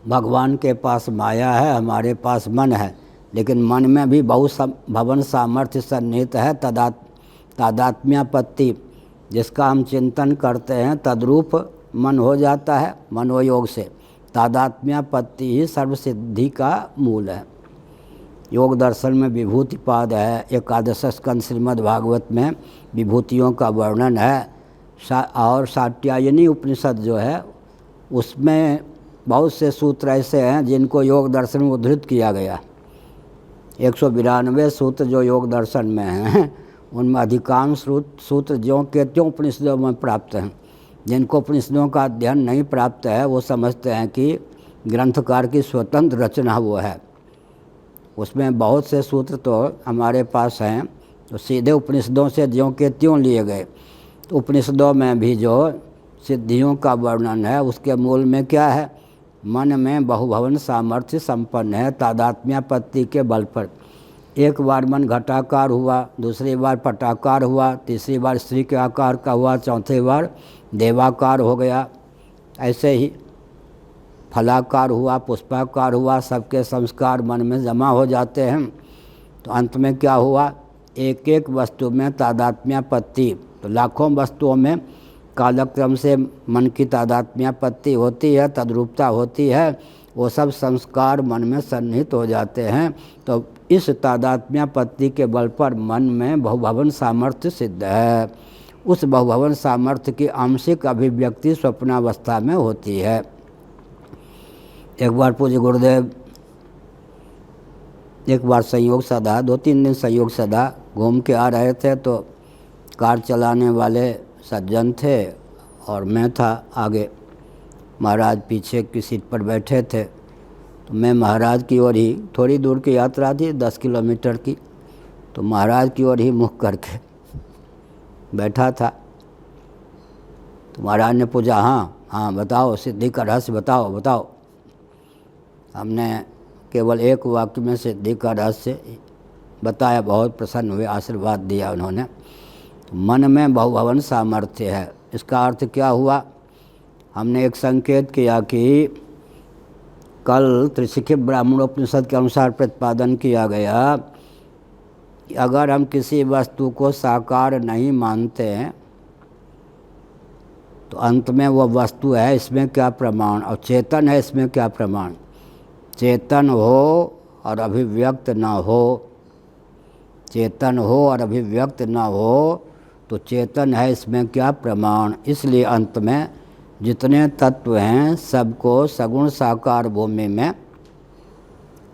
भगवान के पास माया है, हमारे पास मन है, लेकिन मन में भी बहुत भवन सामर्थ्य सन्निहित है। तादात्म्यापत्ति, जिसका हम चिंतन करते हैं तद्रूप मन हो जाता है मनोयोग से। तादात्म्यापत्ति ही सर्वसिद्धि का मूल है। योग दर्शन में विभूतिपाद है, एकादश स्कंद श्रीमद् भागवत में विभूतियों का वर्णन है। और सात्यायनी उपनिषद जो है उसमें बहुत से सूत्र ऐसे हैं जिनको योग दर्शन में उद्धृत किया गया। 192 सूत्र जो योग दर्शन में हैं उनमें अधिकांश सूत्र ज्यों के त्यों उपनिषदों में प्राप्त हैं। जिनको उपनिषदों का अध्ययन नहीं प्राप्त है वो समझते हैं कि ग्रंथकार की स्वतंत्र रचना वो है। उसमें बहुत से सूत्र तो हमारे पास हैं तो सीधे उपनिषदों से ज्यों के त्यों लिए गए। तो उपनिषदों में भी जो सिद्धियों का वर्णन है उसके मूल में क्या है? मन में बहुभवन सामर्थ्य संपन्न है तादात्म्यापत्ति के बल पर। एक बार मन घटाकार हुआ, दूसरी बार पटाकार हुआ, तीसरी बार स्त्री के आकार का हुआ, चौथी बार देवाकार हो गया। ऐसे ही फलाकार हुआ, पुष्पाकार हुआ, सबके संस्कार मन में जमा हो जाते हैं। तो अंत में क्या हुआ? एक एक वस्तु में तादात्म्यापत्ति। तो लाखों वस्तुओं में कालक्रम से मन की तादात्म्यापत्ति होती है, तद्रूपता होती है, वो सब संस्कार मन में सन्निहित हो जाते हैं। तो इस तादात्म्यापत्ति के बल पर मन में बहुभवन सामर्थ्य सिद्ध है। उस बहुभवन सामर्थ्य की आंशिक अभिव्यक्ति स्वप्नावस्था में होती है। एक बार पूज्य गुरुदेव एक बार संयोग सदा 2-3 दिन संयोग सदा घूम के आ रहे थे तो कार चलाने वाले सज्जन थे और मैं था आगे, महाराज पीछे की सीट पर बैठे थे। तो मैं महाराज की ओर ही, थोड़ी दूर की यात्रा थी 10 किलोमीटर की, तो महाराज की ओर ही मुख करके बैठा था। तो महाराज ने पूछा, हाँ बताओ, सिद्धि का रहस्य बताओ। हमने केवल एक वाक्य में सिद्धि का रहस्य बताया। बहुत प्रसन्न हुए, आशीर्वाद दिया उन्होंने। तो मन में बहुभवन सामर्थ्य है, इसका अर्थ क्या हुआ? हमने एक संकेत किया कि कल त्रिशिखी ब्राह्मणोपनिषद के अनुसार प्रतिपादन किया गया कि अगर हम किसी वस्तु को साकार नहीं मानते हैं तो अंत में वह वस्तु है, इसमें क्या प्रमाण? और चेतन है, इसमें क्या प्रमाण? चेतन हो और अभिव्यक्त ना हो, चेतन हो और अभिव्यक्त ना हो तो चेतन है, इसमें क्या प्रमाण? इसलिए अंत में जितने तत्व हैं सबको सगुण साकार भूमि में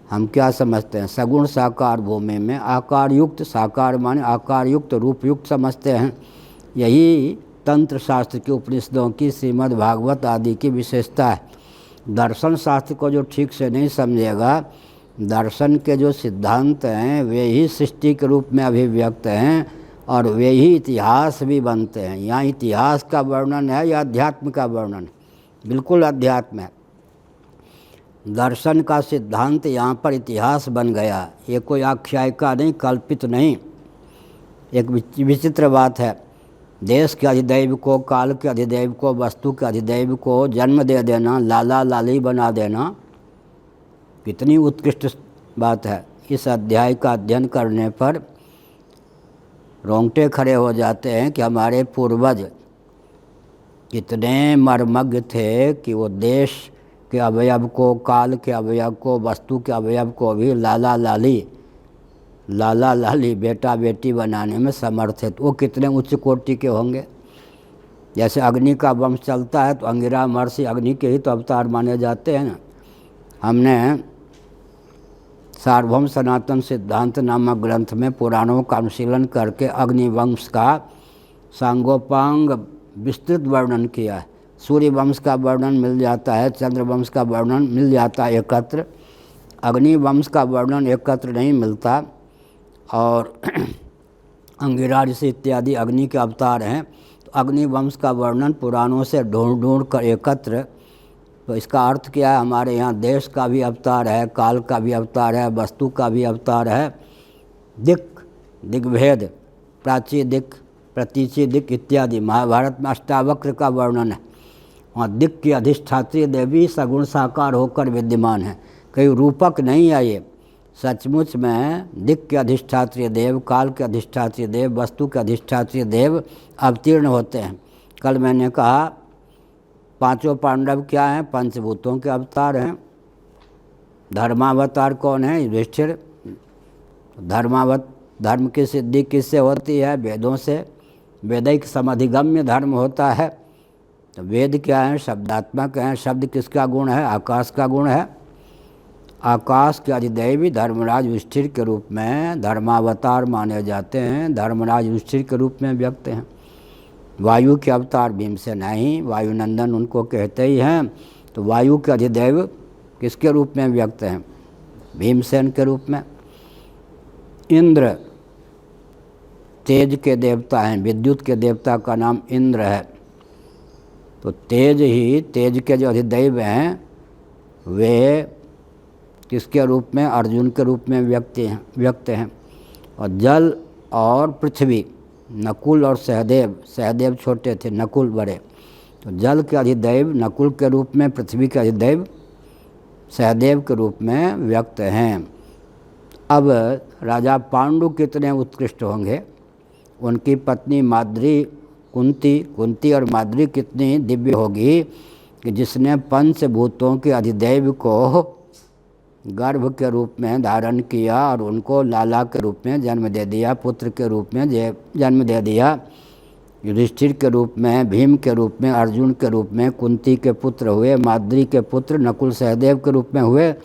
हम क्या समझते हैं? सगुण साकार भूमि में आकार युक्त, साकार माने आकार युक्त, रूप युक्त समझते हैं। यही तंत्र शास्त्र के उपनिषदों की, श्रीमद् भागवत आदि की विशेषता है। दर्शन शास्त्र को जो ठीक से नहीं समझेगा, दर्शन के जो सिद्धांत हैं वे ही सृष्टि के रूप में अभिव्यक्त हैं और वे ही इतिहास भी बनते हैं। यहाँ इतिहास का वर्णन है या अध्यात्म का वर्णन? बिल्कुल अध्यात्म है। दर्शन का सिद्धांत यहाँ पर इतिहास बन गया, ये कोई आख्यायिका नहीं, कल्पित नहीं। एक विचित्र बात है, देश के अधिदैव को, काल के अधिदैव को, वस्तु के अधिदैव को जन्म दे देना, लाला लाली बना देना, कितनी उत्कृष्ट बात है। इस अध्याय का अध्ययन करने पर रोंगटे खड़े हो जाते हैं कि हमारे पूर्वज कितने मर्मज्ञ थे कि वो देश के अवयव को, काल के अवयव को, वस्तु के अवयव को भी लाला लाली बेटा बेटी बनाने में समर्थ है। तो वो कितने उच्च कोटि के होंगे। जैसे अग्नि का वंश चलता है तो अंगिरा महर्षि अग्नि के ही तो अवतार माने जाते हैं ना। हमने सार्वभौम सनातन सिद्धांत नामक ग्रंथ में पुराणों का अनुशीलन करके अग्निवंश का सांगोपांग विस्तृत वर्णन किया है। सूर्य वंश का वर्णन मिल जाता है, चंद्रवंश का वर्णन मिल जाता है एकत्र, अग्निवंश का वर्णन एकत्र नहीं मिलता। और अंगिरा ऋषि इत्यादि अग्नि के अवतार हैं, तो अग्निवंश का वर्णन पुराणों से ढूंढ कर एकत्र तो इसका अर्थ क्या है? हमारे यहाँ देश का भी अवतार है, काल का भी अवतार है, वस्तु का भी अवतार है, दिक्, दिग्भेद, प्राची दिक्, प्रतीची दिक् इत्यादि। महाभारत में अष्टावक्र का वर्णन है। वहाँ दिक् की अधिष्ठात्री देवी सगुण साकार होकर विद्यमान है, कहीं रूपक नहीं है। ये सचमुच में दिक् के अधिष्ठात्री देव, काल के अधिष्ठात्री देव, वस्तु के अधिष्ठात्री देव अवतीर्ण होते हैं। कल मैंने कहा पांचों पांडव क्या हैं? पंचभूतों के अवतार हैं। धर्मावतार कौन है? युधिष्ठिर। धर्म की सिद्धि किससे होती है? वेदों से। वैदिक समाधिगम्य धर्म होता है। तो वेद क्या है? शब्दात्मक हैं। शब्द किसका गुण है? आकाश का गुण है। आकाश के अधिदैवी धर्मराज युधिष्ठिर के रूप में धर्मावतार माने जाते हैं, धर्मराज युधिष्ठिर के रूप में व्यक्त हैं। वायु के अवतार भीमसेन नहीं, वायुनंदन उनको कहते ही हैं। तो वायु के अधिदैव किसके रूप में व्यक्त हैं? भीमसेन के रूप में। इंद्र तेज के देवता हैं, विद्युत के देवता का नाम इंद्र है। तो तेज के जो अधिदैव हैं वे किसके रूप में? अर्जुन के रूप में व्यक्त हैं। और जल और पृथ्वी, नकुल और सहदेव छोटे थे, नकुल बड़े। तो जल के अधिदैव नकुल के रूप में, पृथ्वी के अधिदैव सहदेव के रूप में व्यक्त हैं। अब राजा पांडु कितने उत्कृष्ट होंगे? उनकी पत्नी माद्री, कुंती और माद्री कितनी दिव्य होगी कि जिसने पंचभूतों के अधिदैव को गर्भ के रूप में धारण किया और उनको लाला के रूप में जन्म दे दिया, पुत्र के रूप में जन्म दे दिया। युधिष्ठिर के रूप में, भीम के रूप में, अर्जुन के रूप में, कुंती के पुत्र हुए, माद्री के पुत्र नकुल सहदेव के रूप में हुए।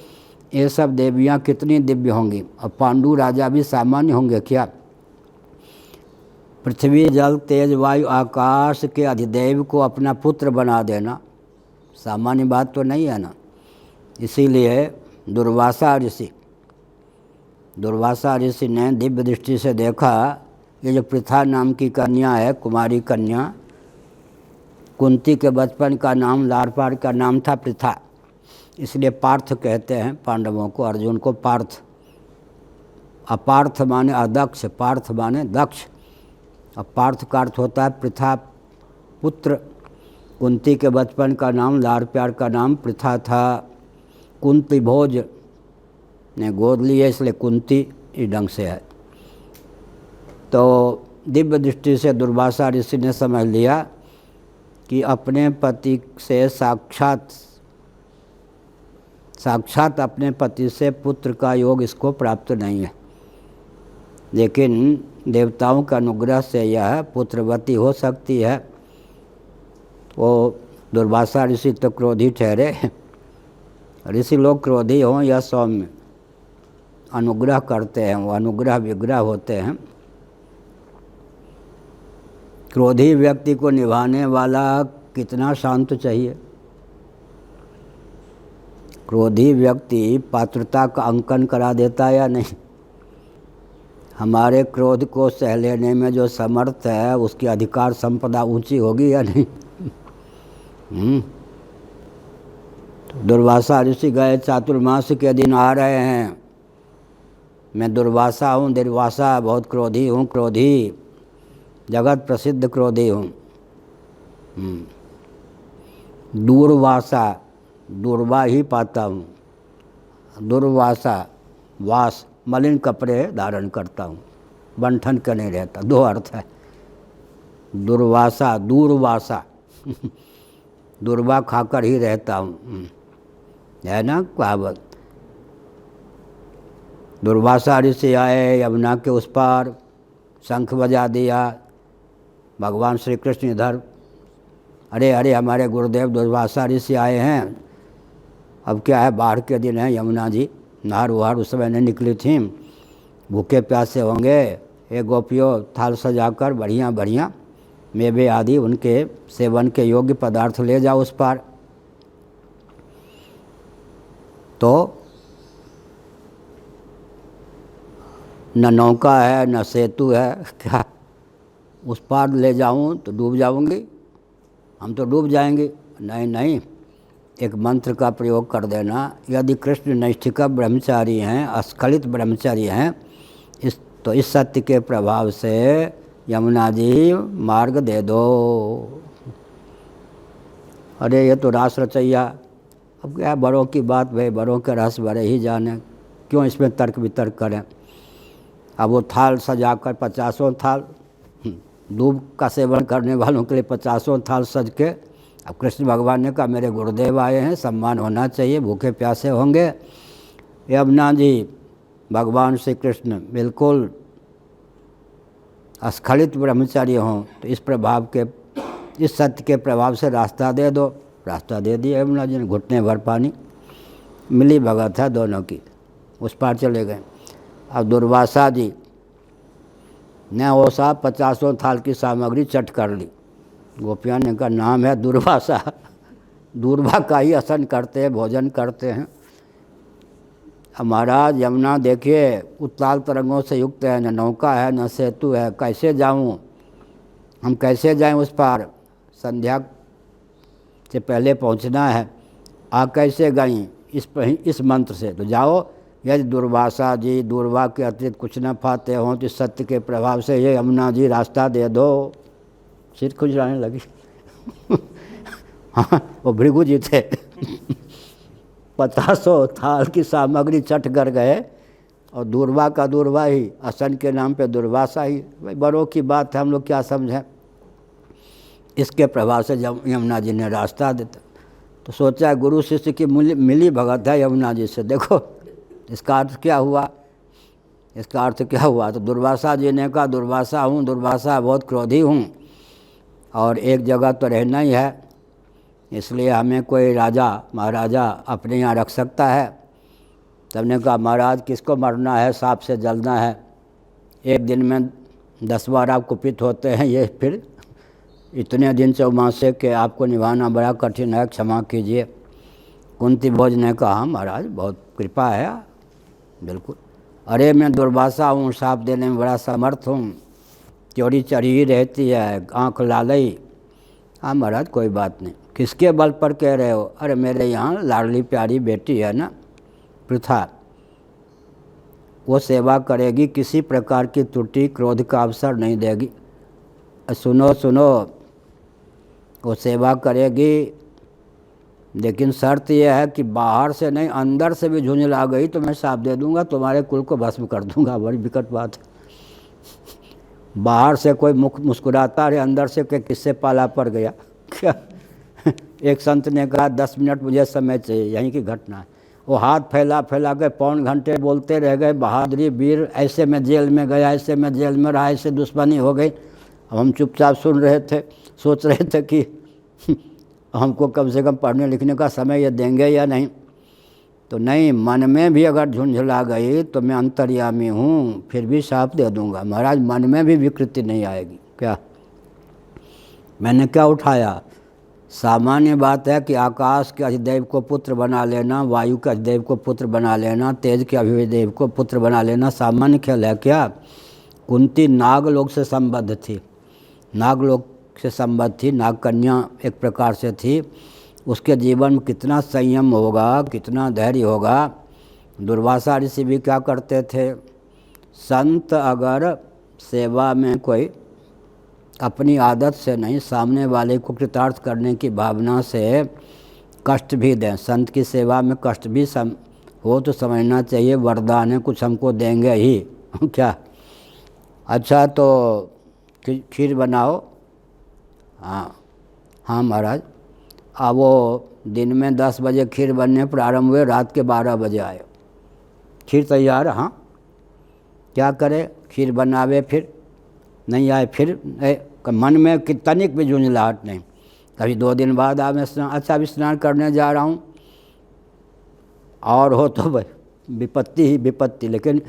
ये सब देवियाँ कितनी दिव्य होंगी। और पांडु राजा भी सामान्य होंगे क्या? पृथ्वी, जल, तेज, वायु, आकाश के अधिदेव को अपना पुत्र बना देना सामान्य बात तो नहीं है ना। इसीलिए दुर्वासा ऋषि ने दिव्य दृष्टि से देखा, ये जो पृथा नाम की कन्या है, कुमारी कन्या, कुंती के बचपन का नाम, लार पार का नाम था पृथा, इसलिए पार्थ कहते हैं पांडवों को, अर्जुन को पार्थ। अपार्थ माने अदक्ष, पार्थ माने दक्ष। अब पार्थ का अर्थ होता है पृथा पुत्र। कुंती के बचपन का नाम, लार प्यार का नाम पृथा था। कुंती भोज ने गोद लिए इसलिए कुंती इस ढंग से है। तो दिव्य दृष्टि से दुर्वासा ऋषि ने समझ लिया कि अपने पति से साक्षात अपने पति से पुत्र का योग इसको प्राप्त नहीं है, लेकिन देवताओं का अनुग्रह से यह पुत्रवती हो सकती है। वो दुर्वासा ऋषि तो क्रोधी ठहरे। ऋषि लोग क्रोधी हों या सौम्य, अनुग्रह करते हैं, वो अनुग्रह विग्रह होते हैं। क्रोधी व्यक्ति को निभाने वाला कितना शांत चाहिए। क्रोधी व्यक्ति पात्रता का अंकन करा देता है या नहीं? हमारे क्रोध को सह लेने में जो समर्थ है उसकी अधिकार संपदा ऊंची होगी या नहीं? दुर्वासा ऋषि गए, चातुर्मास के दिन आ रहे हैं। मैं दुर्वासा हूँ, दुर्वासा बहुत क्रोधी हूँ, क्रोधी, जगत प्रसिद्ध क्रोधी हूँ। दूर्वासा, दूर्वा ही पाता हूँ। दुर्वासा, वास, मलिन कपड़े धारण करता हूँ, बंठन का नहीं रहता। दो अर्थ है। दुर्वासा, दूरवासा दुर्वा खाकर ही रहता हूँ, है ना कहावत। दुर्वासा ऋषि आए, यमुना के उस पार शंख बजा दिया। भगवान श्री कृष्ण इधर, अरे अरे हमारे गुरुदेव दुर्वासा ऋषि आए हैं। अब क्या है, बाढ़ के दिन है, यमुना जी नहर वहार उस समय नहीं निकली थी, भूखे प्यासे होंगे। एक गोपियों थाल सजाकर बढ़िया बढ़िया मेवे आदि उनके सेवन के योग्य पदार्थ ले जाओ उस पार। तो न नौका है न सेतु है, क्या उस पार ले जाऊं तो डूब जाऊंगी, हम तो डूब जाएंगे। नहीं नहीं, एक मंत्र का प्रयोग कर देना। यदि कृष्ण नैष्ठिक ब्रह्मचारी हैं, अस्खलित ब्रह्मचारी हैं, तो इस सत्य के प्रभाव से यमुना जी मार्ग दे दो। अरे ये तो रास रचैया, अब क्या बड़ों की बात भाई, बड़ों के रस बड़े ही जाने, क्यों इसमें तर्क वितर्क करें। अब वो थाल सजाकर 50 थाल, दूब का सेवन करने वालों के लिए 50 थाल सज के, अब कृष्ण भगवान ने कहा मेरे गुरुदेव आए हैं, सम्मान होना चाहिए, भूखे प्यासे होंगे। यमुना जी भगवान श्री कृष्ण बिल्कुल अस्खलित ब्रह्मचारी हों, तो इस प्रभाव के, इस सत्य के प्रभाव से रास्ता दे दो। रास्ता दे दिया यमुना जी ने, घुटने भर पानी, मिली भगत है दोनों की, उस पार चले गए। अब दुर्वासा जी ने वो साहब 50 थाल की सामग्री चट कर ली। गोपियाँ ने कहा नाम है दुर्वासा, दूरबा का ही आसन करते हैं, भोजन करते हैं। अब महाराज यमुना देखिए उत्ताल तरंगों से युक्त है, न नौका है न सेतु है, कैसे जाऊं, हम कैसे जाएं उस पार, संध्या से पहले पहुंचना है, आ कैसे गई इस मंत्र से, तो जाओ। यदि दुर्वासा जी दूरबा के अतिरिक्त कुछ न पाते हों तो सत्य के प्रभाव से ये यमुना जी रास्ता दे दो। सिर खुजलाने लगी। हाँ वो भृगु जी थे। 50 थाल की सामग्री चट कर गए, और दूरबा का दूरबा ही, आसन के नाम पे दुर्वासा ही। भाई बड़ों की बात है, हम लोग क्या समझें। इसके प्रभाव से जब यमुना जी ने रास्ता देता, तो सोचा गुरु शिष्य की मिली भगत है यमुना जी से। देखो इसका अर्थ क्या हुआ, इसका अर्थ क्या हुआ। तो दुर्वासा जी ने कहा दुर्वासा हूँ, दुर्वासा बहुत क्रोधी हूँ, और एक जगह तो रहना ही है, इसलिए हमें कोई राजा महाराजा अपने यहाँ रख सकता है। तब ने कहा महाराज किसको मरना है, सांप से जलना है, एक दिन में 10 बार आप कुपित होते हैं, ये फिर इतने दिन चौमासे के आपको निभाना बड़ा कठिन है, क्षमा कीजिए। कुंती भोज ने कहा महाराज बहुत कृपा है, बिल्कुल। अरे मैं दुर्वासा हूँ, सांप देने में बड़ा समर्थ हूँ, चोरी चढ़ी ही रहती है, आँख लालई। हाँ महाराज कोई बात नहीं, किसके बल पर कह रहे हो। अरे मेरे यहाँ लाडली प्यारी बेटी है ना पृथा, वो सेवा करेगी, किसी प्रकार की त्रुटि क्रोध का अवसर नहीं देगी। सुनो सुनो, वो सेवा करेगी, लेकिन शर्त यह है कि बाहर से नहीं अंदर से भी झुंझला गई तो मैं शाप दे दूंगा, तुम्हारे कुल को भस्म कर दूंगा। बड़ी विकट बात है। बाहर से कोई मुस्कुराता है, अंदर से किससे पाला पड़ गया क्या। एक संत ने कहा 10 मिनट मुझे समय चाहिए, यहीं की घटना है। वो हाथ फैला फैला के 1.25 घंटे बोलते रह गए, बहादुरी वीर, ऐसे में जेल में गया, ऐसे में जेल में रहा, ऐसे दुश्मनी हो गई। अब हम चुपचाप सुन रहे थे, सोच रहे थे कि हमको कम से कम पढ़ने लिखने का समय ये देंगे या नहीं। तो नहीं, मन में भी अगर झुंझला गई तो मैं अंतर्यामी हूँ, फिर भी शाप दे दूंगा। महाराज मन में भी विकृति नहीं आएगी क्या। मैंने क्या उठाया, सामान्य बात है कि आकाश के अधिदेव को पुत्र बना लेना, वायु के अधिदेव को पुत्र बना लेना, तेज के अधिदेव को पुत्र बना लेना सामान्य खेल है क्या। कुंती नागलोक से संबद्ध थी, नागलोक से संबद्ध थी, नाग कन्या एक प्रकार से थी। उसके जीवन में कितना संयम होगा, कितना धैर्य होगा। दुर्वासा ऋषि भी क्या करते थे, संत अगर सेवा में कोई अपनी आदत से नहीं, सामने वाले को कृतार्थ करने की भावना से कष्ट भी दें, संत की सेवा में कष्ट भी हो तो समझना चाहिए वरदान है, कुछ हमको देंगे ही क्या। अच्छा तो खीर बनाओ। हाँ महाराज। अब वो दिन में 10 बजे खीर बनने प्रारंभ हुए, रात के 12 बजे आए, खीर तैयार। हाँ क्या करे, खीर बनावे, फिर नहीं आए, फिर मन में तनिक भी झुंझलाहट नहीं। कभी 2 दिन बाद मैं अच्छा अभी स्नान करने जा रहा हूँ, और हो तो विपत्ति ही विपत्ति, लेकिन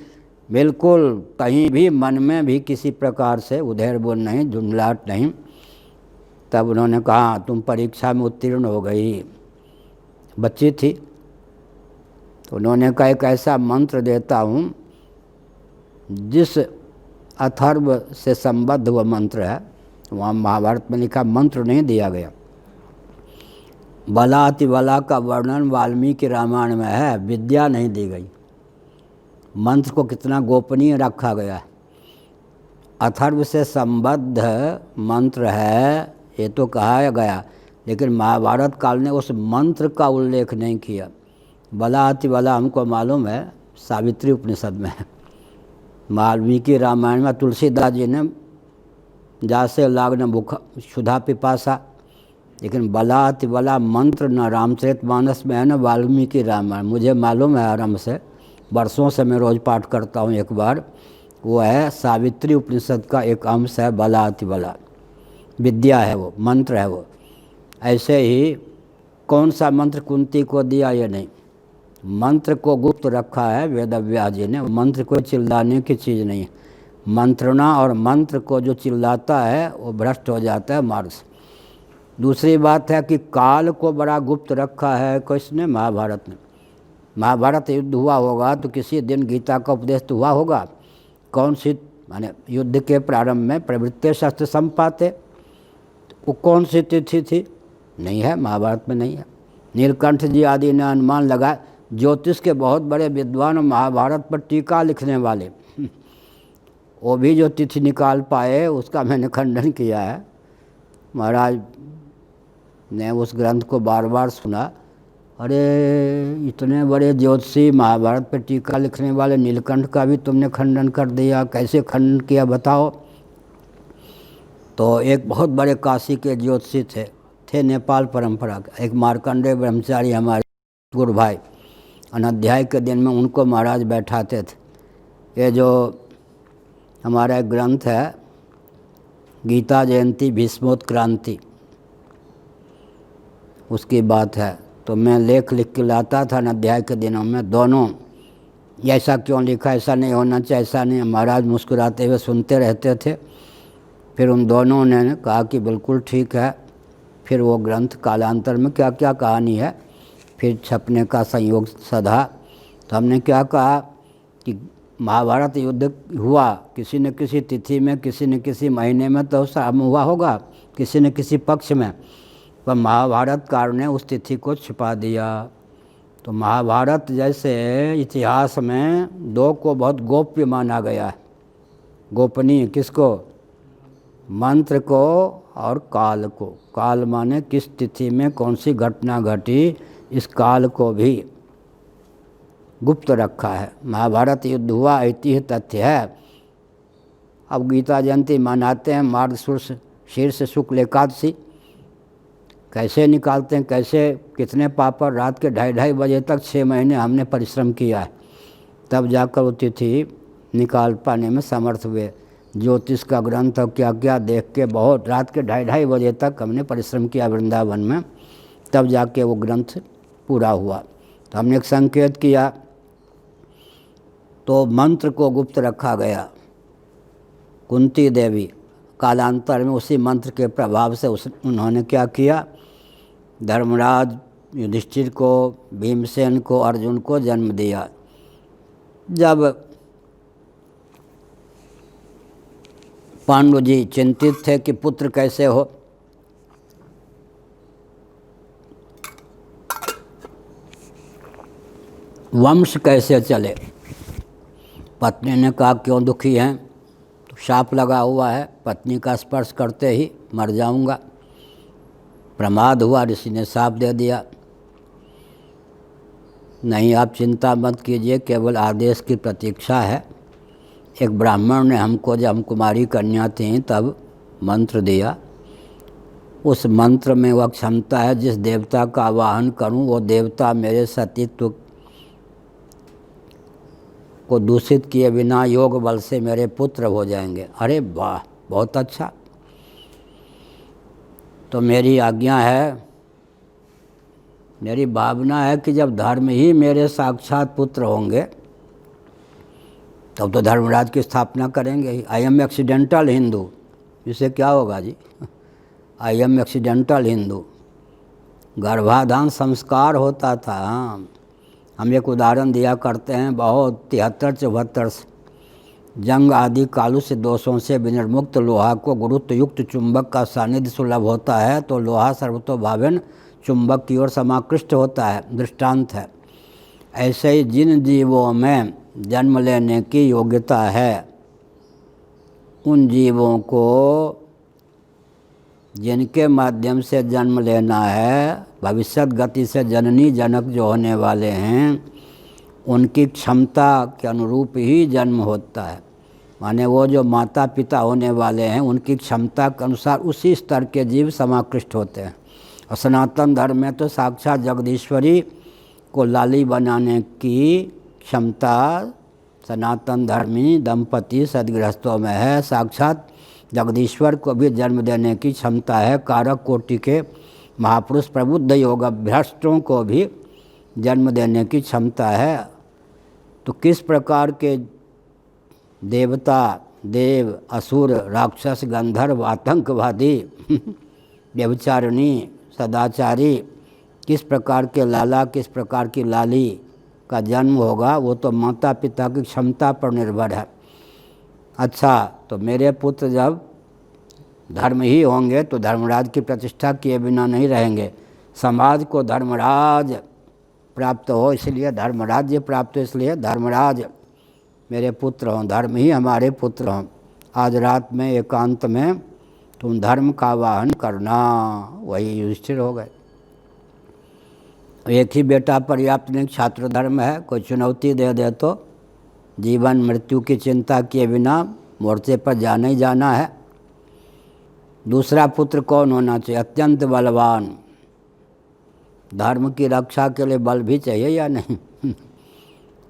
बिल्कुल कहीं भी मन में भी किसी प्रकार से उधेर बोल नहीं, झुंझलाहट नहीं। तब उन्होंने कहा तुम परीक्षा में उत्तीर्ण हो गई, बच्ची थी। तो उन्होंने कहा एक ऐसा मंत्र देता हूँ जिस अथर्व से संबद्ध वह मंत्र है, वहाँ महाभारत में लिखा मंत्र नहीं दिया गया। बला अति बला का वर्णन वाल्मीकि रामायण में है, विद्या नहीं दी गई। मंत्र को कितना गोपनीय रखा गया है। अथर्व से संबद्ध मंत्र है ये तो कहा गया, लेकिन महाभारत काल ने उस मंत्र का उल्लेख नहीं किया। बला अति बला हमको मालूम है सावित्री उपनिषद में है। वाल्मीकि रामायण में तुलसीदास जी ने जासे लाग न भूखा क्षुधा पिपासा, लेकिन बला अति बला मंत्र न रामचरितमानस में है न वाल्मीकि रामायण। मुझे मालूम है आरंभ से, वर्षों से मैं रोज पाठ करता हूँ एक बार। वो है सावित्री उपनिषद का एक अंश है, बला अति बला विद्या है, वो मंत्र है वो। ऐसे ही कौन सा मंत्र कुंती को दिया ये नहीं, मंत्र को गुप्त रखा है वेदव्यास जी ने। मंत्र को चिल्लाने की चीज़ नहीं है। मंत्रणा और मंत्र को जो चिल्लाता है वो भ्रष्ट हो जाता है मार्ग से। दूसरी बात है कि काल को बड़ा गुप्त रखा है किसने, महाभारत ने। महाभारत युद्ध हुआ होगा तो किसी दिन गीता का उपदेश तो हुआ होगा। कौन सी माने युद्ध के प्रारंभ में प्रवृत्ति शस्त्र संपाते, वो कौन सी तिथि थी, नहीं है महाभारत में, नहीं है। नीलकंठ जी आदि ने अनुमान लगा, ज्योतिष के बहुत बड़े विद्वान महाभारत पर टीका लिखने वाले वो भी जो तिथि निकाल पाए उसका मैंने खंडन किया है। महाराज ने उस ग्रंथ को बार बार सुना, अरे इतने बड़े ज्योतिषी महाभारत पर टीका लिखने वाले नीलकंठ का भी तुमने खंडन कर दिया, कैसे खंडन किया बताओ। तो एक बहुत बड़े काशी के ज्योतिषी थे नेपाल परंपरा के, एक मार्कंडेय ब्रह्मचारी हमारे गुरु भाई, अनध्याय के दिन में उनको महाराज बैठाते थे। ये जो हमारा एक ग्रंथ है गीता जयंती भीष्मोत्क्रांति, उसकी बात है। तो मैं लेख लिख के लाता था अध्याय के दिनों में, दोनों ऐसा क्यों लिखा, ऐसा नहीं होना चाहिए, ऐसा नहीं। महाराज मुस्कुराते हुए सुनते रहते थे। फिर उन दोनों ने कहा कि बिल्कुल ठीक है। फिर वो ग्रंथ कालांतर में क्या क्या कहानी है फिर छपने का संयोग सधा। तो हमने क्या कहा कि महाभारत युद्ध हुआ किसी न किसी तिथि में, किसी न किसी महीने में तो शाम हुआ होगा, किसी न किसी पक्ष में, पर महाभारतकार ने उस तिथि को छिपा दिया। तो महाभारत जैसे इतिहास में दो को बहुत गोप्य माना गया है। गोपनीय किसको, मंत्र को और काल को। काल माने किस तिथि में कौन सी घटना घटी, इस काल को भी गुप्त रखा है। महाभारत युद्ध हुआ ऐतिह्य तथ्य है। अब गीता जयंती मनाते हैं मार्गशीर्ष शीर्ष शुक्ल एकादशी, कैसे निकालते हैं, कैसे कितने पापड़, रात के 2:30 बजे तक 6 महीने हमने परिश्रम किया है, तब जाकर वो तिथि निकाल पाने में समर्थ हुए। ज्योतिष का ग्रंथ और क्या क्या देख के बहुत रात के 2:30 बजे तक हमने परिश्रम किया वृंदावन में, तब जाके वो ग्रंथ पूरा हुआ। तो हमने एक संकेत किया, तो मंत्र को गुप्त रखा गया। कुंती देवी कालांतर में उसी मंत्र के प्रभाव से उन्होंने क्या किया, धर्मराज युधिष्ठिर को, भीमसेन को, अर्जुन को जन्म दिया। जब पांडु जी चिंतित थे कि पुत्र कैसे हो, वंश कैसे चले, पत्नी ने कहा क्यों दुखी हैं, तो शाप लगा हुआ है, पत्नी का स्पर्श करते ही मर जाऊंगा। प्रमाद हुआ, ऋषि ने शाप दे दिया। नहीं आप चिंता मत कीजिए, केवल आदेश की प्रतीक्षा है। एक ब्राह्मण ने हमको, जब हम कुमारी कन्या थी तब मंत्र दिया। उस मंत्र में वह क्षमता है, जिस देवता का आवाहन करूं वो देवता मेरे सतीत्व को दूषित किए बिना योग बल से मेरे पुत्र हो जाएंगे। अरे वाह, बहुत अच्छा। तो मेरी आज्ञा है, मेरी भावना है कि जब धर्म ही मेरे साक्षात पुत्र होंगे तब तो धर्मराज की स्थापना करेंगे ही। आई एम एक्सीडेंटल हिंदू, इससे क्या होगा जी, आई एम एक्सीडेंटल हिंदू। गर्भाधान संस्कार होता था। हम एक उदाहरण दिया करते हैं, बहुत 73-74 से जंग आदि कालू से दोषों से विनिर्मुक्त लोहा को गुरुत्व युक्त चुंबक का सानिध्य सुलभ होता है तो लोहा सर्वतोभावेन चुंबक की ओर समाकृष्ट होता है, दृष्टांत है। ऐसे ही जिन जीवों में जन्म लेने की योग्यता है, उन जीवों को जिनके माध्यम से जन्म लेना है, भविष्यत गति से जननी जनक जो होने वाले हैं, उनकी क्षमता के अनुरूप ही जन्म होता है। माने वो जो माता पिता होने वाले हैं, उनकी क्षमता के अनुसार उसी स्तर के जीव समाकृष्ट होते हैं। और सनातन धर्म में तो साक्षात जगदीश्वरी को लाली बनाने की क्षमता सनातन धर्मी दंपति सदगृहस्थों में है। साक्षात जगदीश्वर को भी जन्म देने की क्षमता है। कारक कोटि के महापुरुष प्रबुद्ध योग भ्रष्टों को भी जन्म देने की क्षमता है। तो किस प्रकार के देवता, देव, असुर, राक्षस, गंधर्व, आतंकवादी, व्यभिचारिणी, सदाचारी, किस प्रकार के लाला, किस प्रकार की लाली का जन्म होगा, वो तो माता पिता की क्षमता पर निर्भर है। अच्छा, तो मेरे पुत्र जब धर्म ही होंगे तो धर्मराज की प्रतिष्ठा किए बिना नहीं रहेंगे। समाज को धर्मराज प्राप्त हो इसलिए धर्मराज्य प्राप्त हो इसलिए धर्मराज मेरे पुत्र हों, धर्म ही हमारे पुत्र हों। आज रात में एकांत में तुम धर्म का वाहन करना, वही युधिष्ठिर हो गए। एक ही बेटा पर्याप्त नहीं, छात्र धर्म है। कोई चुनौती दे दे तो जीवन मृत्यु की चिंता किए बिना मोर्चे पर जाना ही जाना है। दूसरा पुत्र कौन होना चाहिए? अत्यंत बलवान। धर्म की रक्षा के लिए बल भी चाहिए या नहीं?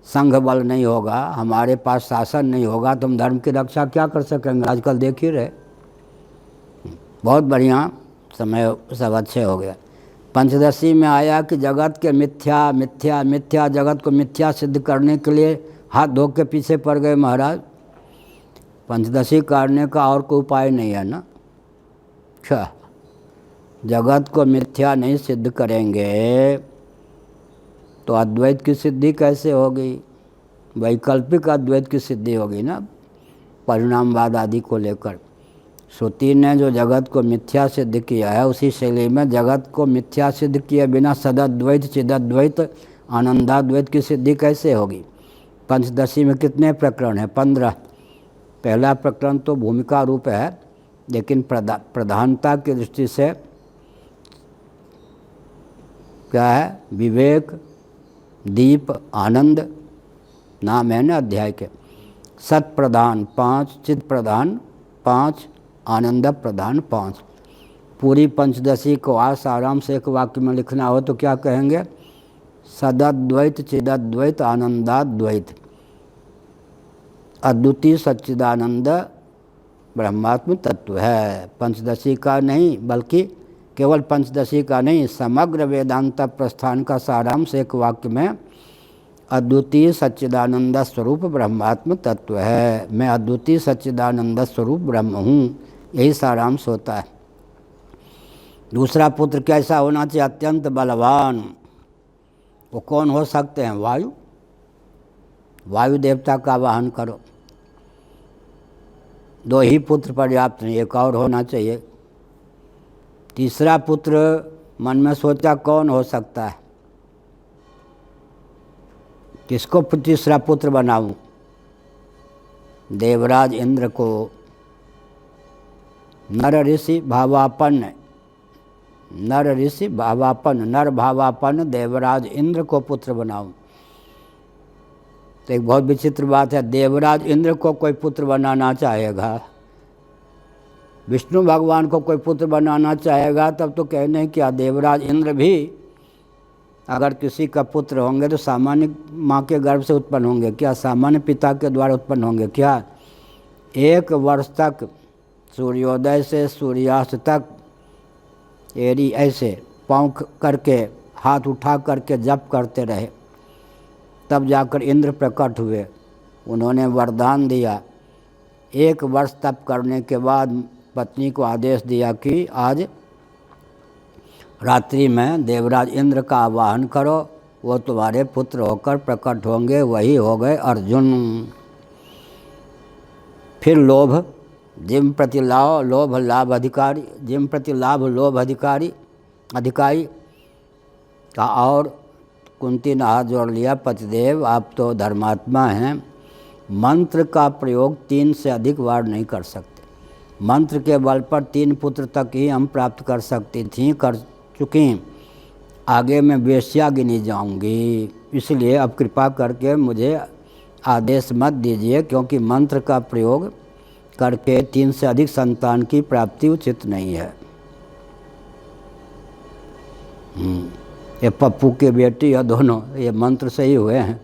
संघ बल नहीं होगा, हमारे पास शासन नहीं होगा तो हम धर्म की रक्षा क्या कर सकेंगे? आजकल देख ही रहे। बहुत बढ़िया समय, सब अच्छे हो गया। पंचदशी में आया कि जगत के मिथ्या मिथ्या मिथ्या, जगत को मिथ्या सिद्ध करने के लिए हाथ धो के पीछे पड़ गए महाराज। पंचदशी करने का और कोई उपाय नहीं है ना। अच्छा, जगत को मिथ्या नहीं सिद्ध करेंगे तो अद्वैत की सिद्धि कैसे होगी? वैकल्पिक अद्वैत की सिद्धि होगी ना, परिणामवाद आदि को लेकर। श्रुति ने जो जगत को मिथ्या सिद्ध किया है, उसी शैली में जगत को मिथ्या सिद्ध किए बिना सदद्वैत, चिदद्वैत, आनंदाद्वैत की सिद्धि कैसे होगी? पंचदशी में कितने प्रकरण हैं? 15। पहला प्रकरण तो भूमिका रूप है, लेकिन प्रधानता की दृष्टि से क्या है? विवेक, दीप, आनंद नाम है ना अध्याय के। सत प्रधान 5, चित प्रधान 5, आनंद प्रधान 5। पूरी पंचदशी को आज आराम से एक वाक्य में लिखना हो तो क्या कहेंगे? सदद्वैत, चिदद्वैत, आनंदाद्वैत, अद्वितीय सच्चिदानंद ब्रह्मात्म तत्व है। पंचदशी का नहीं, बल्कि केवल पंचदशी का नहीं, समग्र वेदांत प्रस्थान का सारांश एक वाक्य में अद्वितीय सच्चिदानंद स्वरूप ब्रह्मात्म तत्व है। मैं अद्वितीय सच्चिदानंद स्वरूप ब्रह्म हूँ, यही सारांश होता है। दूसरा पुत्र कैसा होना चाहिए? अत्यंत बलवान। वो कौन हो सकते हैं? वायु। वायु देवता का वाहन करो। 2 ही पुत्र पर्याप्त नहीं, एक और होना चाहिए। तीसरा पुत्र मन में सोचा कौन हो सकता है? किसको तीसरा पुत्र बनाऊं? देवराज इंद्र को। नर ऋषि भावापन्न, नर ऋषि भावापन्न, नर भावापन्न देवराज इंद्र को पुत्र बनाऊं। तो एक बहुत विचित्र बात है, देवराज इंद्र को कोई पुत्र बनाना चाहेगा, विष्णु भगवान को कोई पुत्र बनाना चाहेगा, तब तो कहने क्या, देवराज इंद्र भी अगर किसी का पुत्र होंगे तो सामान्य माँ के गर्भ से उत्पन्न होंगे क्या? सामान्य पिता के द्वारा उत्पन्न होंगे क्या? 1 वर्ष तक सूर्योदय से सूर्यास्त तक एरी ऐसे पाँव करके हाथ उठा करके जप करते रहे, तब जाकर इंद्र प्रकट हुए। उन्होंने वरदान दिया। 1 वर्ष तप करने के बाद पत्नी को आदेश दिया कि आज रात्रि में देवराज इंद्र का आवाहन करो, वो तुम्हारे पुत्र होकर प्रकट होंगे। वही हो गए अर्जुन। फिर लोभ, जिम प्रति लाभ लोभ लाभ अधिकारी, जिम प्रति लाभ लोभ अधिकारी, कहा और कुंती ने हाथ जोड़ लिया, पतिदेव आप तो धर्मात्मा हैं, मंत्र का प्रयोग 3 से अधिक बार नहीं कर सकते। मंत्र के बल पर 3 पुत्र तक ही हम प्राप्त कर सकती थी, कर चुकी, आगे मैं वेश्या गिनी जाऊंगी, इसलिए अब कृपा करके मुझे आदेश मत दीजिए, क्योंकि मंत्र का प्रयोग करके 3 से अधिक संतान की प्राप्ति उचित नहीं है। ये पप्पू के बेटी या दोनों ये मंत्र से ही हुए हैं।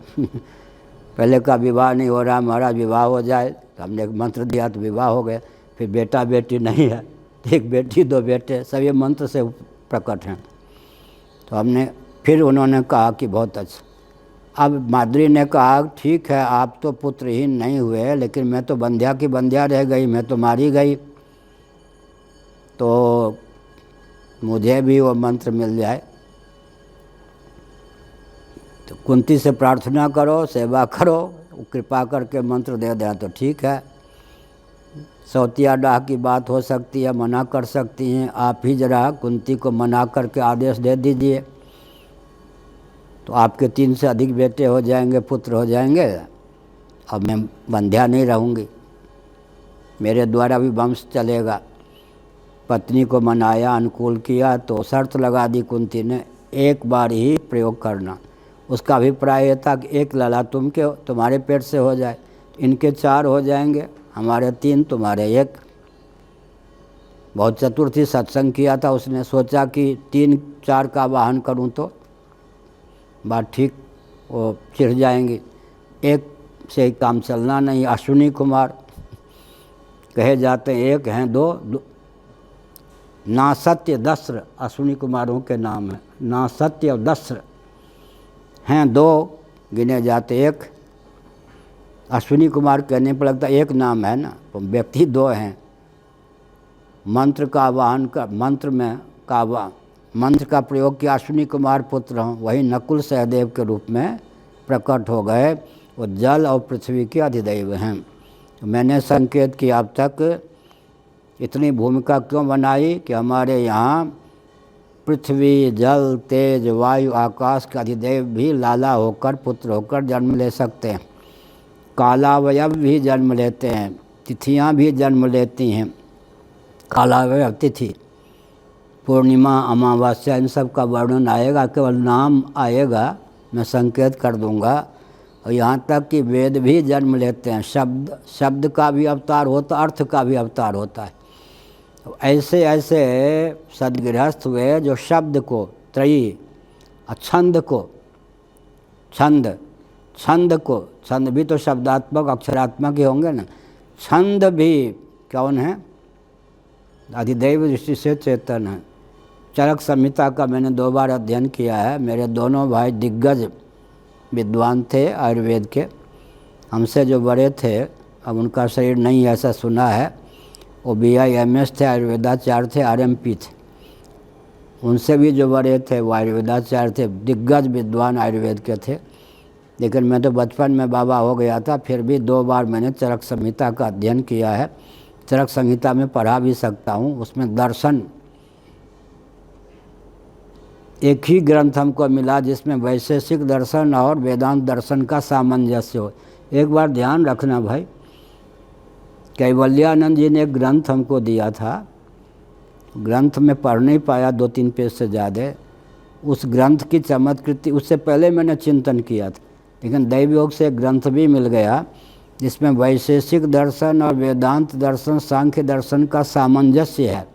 पहले का विवाह नहीं हो रहा, हमारा विवाह हो जाए, तो हमने एक मंत्र दिया तो विवाह हो गया। फिर बेटा बेटी नहीं है, एक बेटी 2 बेटे, सब ये मंत्र से प्रकट हैं। तो हमने फिर उन्होंने कहा कि बहुत अच्छा। अब माधुरी ने कहा ठीक है आप तो पुत्रहीन नहीं हुए, लेकिन मैं तो बंध्या की बंध्या रह गई, मैं तो मारी गई, तो मुझे भी वो मंत्र मिल जाए। तो कुंती से प्रार्थना करो, सेवा करो, कृपा करके मंत्र दे दें तो ठीक है। सौतिया डाह की बात हो सकती है, मना कर सकती हैं, आप ही जरा कुंती को मना करके आदेश दे दीजिए, तो आपके 3 से अधिक बेटे हो जाएंगे, पुत्र हो जाएंगे, अब मैं बंध्या नहीं रहूँगी, मेरे द्वारा भी वंश चलेगा। पत्नी को मनाया, अनुकूल किया, तो शर्त लगा दी कुंती ने, 1 बार ही प्रयोग करना। उसका अभिप्राय यह था कि 1 लला तुम्हारे पेट से हो जाए, इनके 4 हो जाएंगे, हमारे 3 तुम्हारे 1। बहुत चतुर थी, सत्संग किया था उसने, सोचा कि 3-4 का वाहन करूं तो बात ठीक वो चिढ़ जाएंगी, 1 से ही काम चलना नहीं। अश्विनी कुमार कहे जाते हैं, 1 हैं 2 नासत्य दस्र अश्विनी कुमारों के नाम है, नासत्य और दस्र हैं 2 गिने जाते। 1 अश्विनी कुमार कहने पर लगता 1 नाम है ना, तो व्यक्ति 2 हैं। मंत्र का आवाहन का मंत्र का प्रयोग किया, अश्विनी कुमार पुत्र हों, वही नकुल सहदेव के रूप में प्रकट हो गए। वो जल और पृथ्वी के अधिदैव हैं। तो मैंने संकेत किया अब तक इतनी भूमिका क्यों बनाई कि हमारे यहाँ पृथ्वी, जल, तेज, वायु, आकाश के अधिदेव भी लाला होकर, पुत्र होकर जन्म ले सकते हैं। कालावयव भी जन्म लेते हैं, तिथियां भी जन्म लेती हैं। कालावयव तिथि, पूर्णिमा, अमावस्या, इन सब का वर्णन आएगा, केवल नाम आएगा, मैं संकेत कर दूंगा। और यहाँ तक कि वेद भी जन्म लेते हैं। शब्द का भी अवतार होता, अर्थ का भी अवतार होता है। ऐसे ऐसे सदगृहस्थ हुए जो शब्द को, त्रयी, छंद को, छंद भी तो शब्दात्मक अक्षरात्मक ही होंगे ना, छंद भी कौन है? अधिदैव दृष्टि से चेतन है। चरक संहिता का मैंने 2 बार अध्ययन किया है। मेरे दोनों भाई दिग्गज विद्वान थे आयुर्वेद के, हमसे जो बड़े थे, अब उनका शरीर नहीं ऐसा सुना है, वो BIMS थे, आयुर्वेदाचार्य थे, RMP थे। उनसे भी जो बड़े थे वो आयुर्वेदाचार्य थे, दिग्गज विद्वान आयुर्वेद के थे। लेकिन मैं तो बचपन में बाबा हो गया था, फिर भी 2 बार मैंने चरक संहिता का अध्ययन किया है। चरक संहिता में पढ़ा भी सकता हूँ। उसमें दर्शन, एक ही ग्रंथ हमको मिला जिसमें वैशेषिक दर्शन और वेदांत दर्शन का सामंजस्य हो। एक बार ध्यान रखना भाई, कैवल्यानंद जी ने एक ग्रंथ हमको दिया था, ग्रंथ में पढ़ नहीं पाया 2-3 पेज से ज़्यादा। उस ग्रंथ की चमत्कृति, उससे पहले मैंने चिंतन किया था, लेकिन दैव योग से एक ग्रंथ भी मिल गया जिसमें वैशेषिक दर्शन और वेदांत दर्शन, सांख्य दर्शन का सामंजस्य है।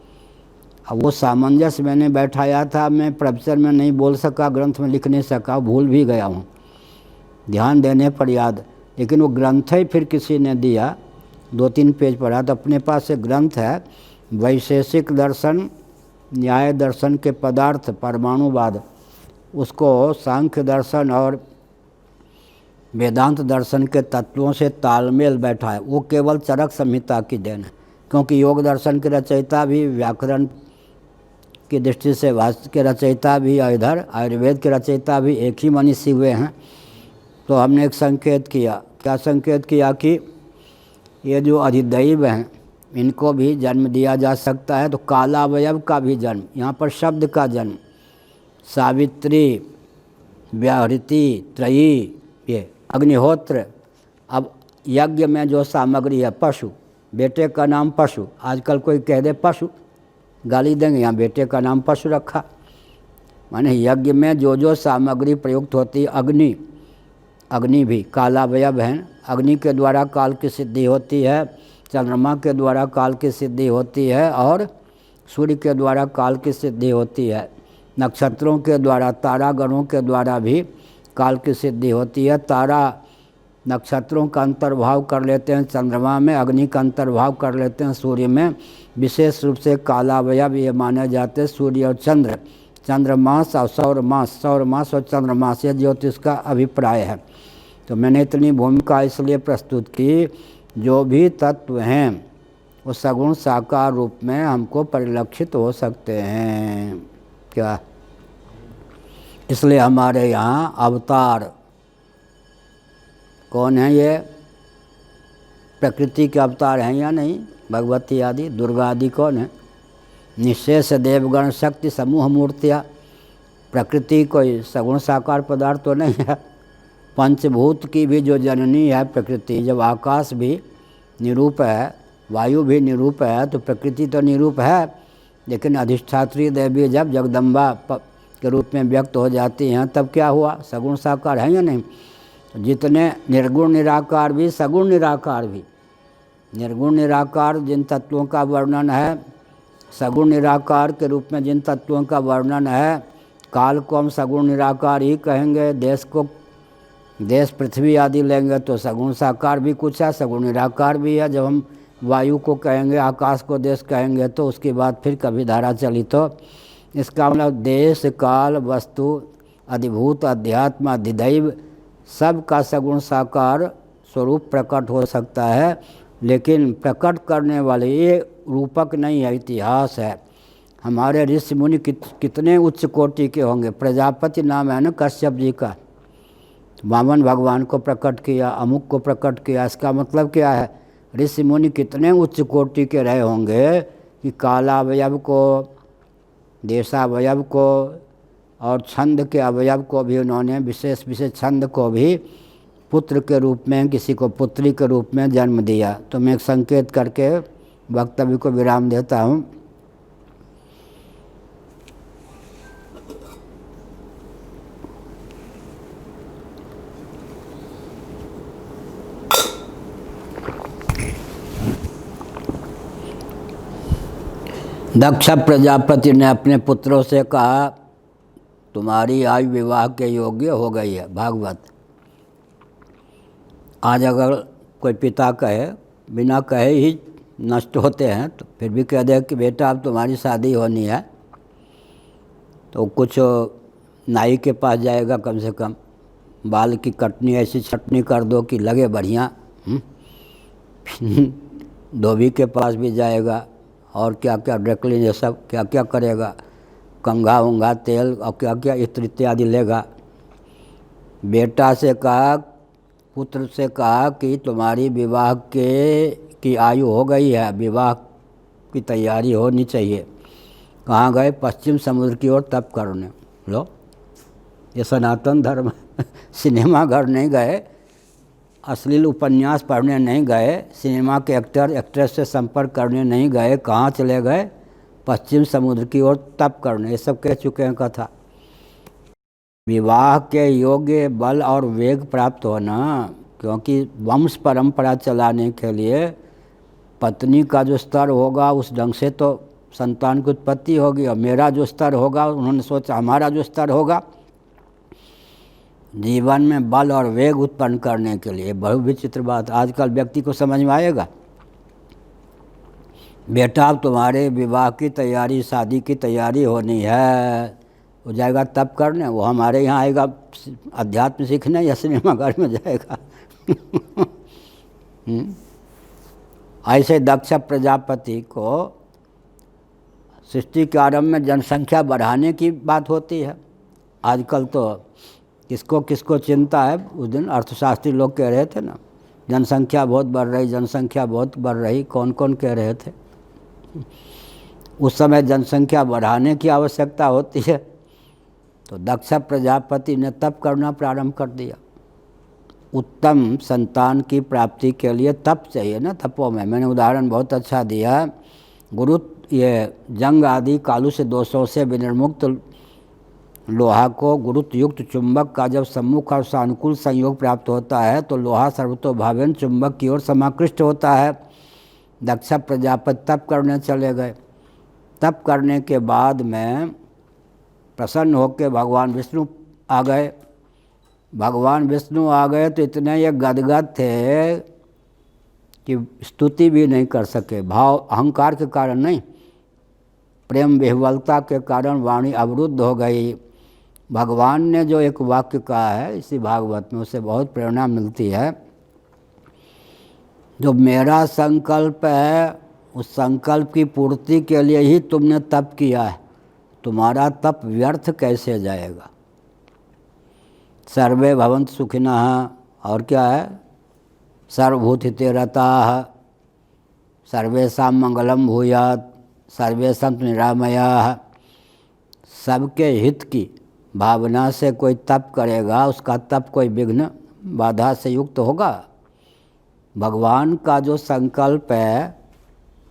अब वो सामंजस्य मैंने बैठाया था, मैं प्रवचन में नहीं बोल सका, ग्रंथ में लिख नहीं सका, भूल भी गया हूँ, ध्यान देने पर याद। लेकिन वो ग्रंथ ही फिर किसी ने दिया, 2-3 पेज पढ़ा, तो अपने पास एक ग्रंथ है, वैशेषिक दर्शन, न्याय दर्शन के पदार्थ, परमाणुवाद, उसको सांख्य दर्शन और वेदांत दर्शन के तत्वों से तालमेल बैठा है। वो केवल चरक संहिता की देन है, क्योंकि योग दर्शन के रचयिता भी, व्याकरण की दृष्टि से भाष्य के रचयिता भी, इधर आयुर्वेद के रचयिता भी एक ही मनीषी हुए हैं। तो हमने एक संकेत किया, क्या संकेत किया कि ये जो अधिदैव हैं इनको भी जन्म दिया जा सकता है। तो कालावयव का भी जन्म, यहाँ पर शब्द का जन्म, सावित्री, व्याहृति, त्रयी, ये अग्निहोत्र। अब यज्ञ में जो सामग्री है, पशु, बेटे का नाम पशु। आजकल कोई कह दे पशु, गाली देंगे, यहाँ बेटे का नाम पशु रखा। माने यज्ञ में जो जो सामग्री प्रयुक्त होती, अग्नि, अग्नि भी कालावयव है। अग्नि के द्वारा काल की सिद्धि होती है, चंद्रमा के द्वारा काल की सिद्धि होती है, और सूर्य के द्वारा काल की सिद्धि होती है। नक्षत्रों के द्वारा, तारागणों के द्वारा भी काल की सिद्धि होती है। तारा नक्षत्रों का अंतर्भाव कर लेते हैं, चंद्रमा में अग्नि का अंतर्भाव कर लेते हैं, सूर्य में विशेष रूप से कालावयव ये माने जाते हैं सूर्य और चंद्र। चंद्रमास और सौरमास, सौरमास और चंद्रमास, ये ज्योतिष का अभिप्राय है। तो मैंने इतनी भूमिका इसलिए प्रस्तुत की, जो भी तत्व हैं वो सगुण साकार रूप में हमको परिलक्षित हो सकते हैं। क्या? इसलिए हमारे यहाँ अवतार कौन है? ये प्रकृति के अवतार हैं या नहीं? भगवती आदि, दुर्गा आदि कौन है? निशेष देवगण शक्ति समूह मूर्तियाँ। प्रकृति कोई सगुण साकार पदार्थ तो नहीं है। पंचभूत की भी जो जननी है प्रकृति, जब आकाश भी निरूप है, वायु भी निरूप है, तो प्रकृति तो निरूप है, लेकिन अधिष्ठात्री देवी जब जगदम्बा के रूप में व्यक्त हो जाती हैं, तब क्या हुआ? सगुण साकार है या नहीं? जितने निर्गुण निराकार भी, सगुण निराकार भी। निर्गुण निराकार जिन तत्वों का वर्णन है, सगुण निराकार के रूप में जिन तत्वों का वर्णन है, काल को हम सगुण निराकार ही कहेंगे। देश को, देश पृथ्वी आदि लेंगे तो सगुण साकार भी कुछ है, सगुण निराकार भी है। जब हम वायु को कहेंगे, आकाश को देश कहेंगे, तो उसके बाद फिर कभी धारा चली। तो इसका मतलब देश, काल, वस्तु, अधिभूत, अध्यात्म, अधिदैव, सब का सगुण साकार स्वरूप प्रकट हो सकता है। लेकिन प्रकट करने वाले ये रूपक नहीं है, इतिहास है। हमारे ऋषि मुनि कितने उच्च कोटि के होंगे। प्रजापति नाम है ना कश्यप जी का, वामन भगवान को प्रकट किया, अमुक को प्रकट किया। इसका मतलब क्या है? ऋषि मुनि कितने उच्च कोटि के रहे होंगे कि कालावयव को, देशावयव को और छंद के अवयव को भी उन्होंने, विशेष विशेष छंद को भी पुत्र के रूप में, किसी को पुत्री के रूप में जन्म दिया। तो मैं एक संकेत करके वक्तव्य को विराम देता हूँ। दक्ष प्रजापति ने अपने पुत्रों से कहा, तुम्हारी आयु विवाह के योग्य हो गई है। भागवत। आज अगर कोई पिता कहे, बिना कहे ही नष्ट होते हैं, तो फिर भी कह दे कि बेटा अब तुम्हारी शादी होनी है, तो कुछ नाई के पास जाएगा, कम से कम बाल की कटनी ऐसी छटनी कर दो कि लगे बढ़िया। धोबी के पास भी जाएगा, और क्या क्या ड्रेकलिन, ये सब क्या क्या करेगा, कंघा उंघा तेल और क्या क्या इत्र इत्यादि लेगा। बेटा से कहा, पुत्र से कहा कि तुम्हारी विवाह की आयु हो गई है, विवाह की तैयारी होनी चाहिए। कहाँ गए? पश्चिम समुद्र की ओर तप करने। लो, ये सनातन धर्म। सिनेमा घर नहीं गए, अश्लील उपन्यास पढ़ने नहीं गए, सिनेमा के एक्टर एक्ट्रेस से संपर्क करने नहीं गए। कहाँ चले गए? पश्चिम समुद्र की ओर तप करने। ये सब कह चुके हैं कथा। विवाह के योग्य बल और वेग प्राप्त होना, क्योंकि वंश परंपरा चलाने के लिए पत्नी का जो स्तर होगा उस ढंग से तो संतान की उत्पत्ति होगी, और मेरा जो स्तर होगा, उन्होंने सोचा हमारा जो स्तर होगा, जीवन में बल और वेग उत्पन्न करने के लिए। बहुत विचित्र बात, आजकल व्यक्ति को समझ में आएगा। बेटा अब तुम्हारे विवाह की तैयारी, शादी की तैयारी होनी है, वो जाएगा तप करने, वो हमारे यहाँ आएगा अध्यात्म सीखने या सिनेमा घर में जाएगा। ऐसे दक्ष प्रजापति को सृष्टि के आरंभ में जनसंख्या बढ़ाने की बात होती है। आजकल तो किसको किसको चिंता है। उस दिन अर्थशास्त्री लोग कह रहे थे ना, जनसंख्या बहुत बढ़ रही, जनसंख्या बहुत बढ़ रही। कौन कौन कह रहे थे? उस समय जनसंख्या बढ़ाने की आवश्यकता होती है, तो दक्ष प्रजापति ने तप करना प्रारंभ कर दिया। उत्तम संतान की प्राप्ति के लिए तप चाहिए ना, तपों में मैंने उदाहरण बहुत अच्छा दिया। गुरु ये जंग आदि कालु से दोषों से विनिर्मुक्त लोहा को गुरुत्व युक्त चुंबक का जब सम्मुख और सानुकूल संयोग प्राप्त होता है तो लोहा सर्वतोभावेन चुंबक की ओर समाकृष्ट होता है। दक्ष प्रजापति तप करने चले गए। तप करने के बाद में प्रसन्न होकर भगवान विष्णु आ गए। भगवान विष्णु आ गए तो इतने ये गदगद थे कि स्तुति भी नहीं कर सके। भाव अहंकार के कारण नहीं, प्रेम विह्वलता के कारण वाणी अवरुद्ध हो गई। भगवान ने जो एक वाक्य कहा है इसी भागवत में, उससे बहुत प्रेरणा मिलती है। जो मेरा संकल्प है उस संकल्प की पूर्ति के लिए ही तुमने तप किया है, तुम्हारा तप व्यर्थ कैसे जाएगा। सर्वे भवन्तु सुखिनः, और क्या है, सर्वभूतिते रताः, सर्वेषां मंगलम भूयात्, सर्वे सन्तु निरामयाः। सबके हित की भावना से कोई तप करेगा, उसका तप कोई विघ्न बाधा से युक्त होगा। भगवान का जो संकल्प है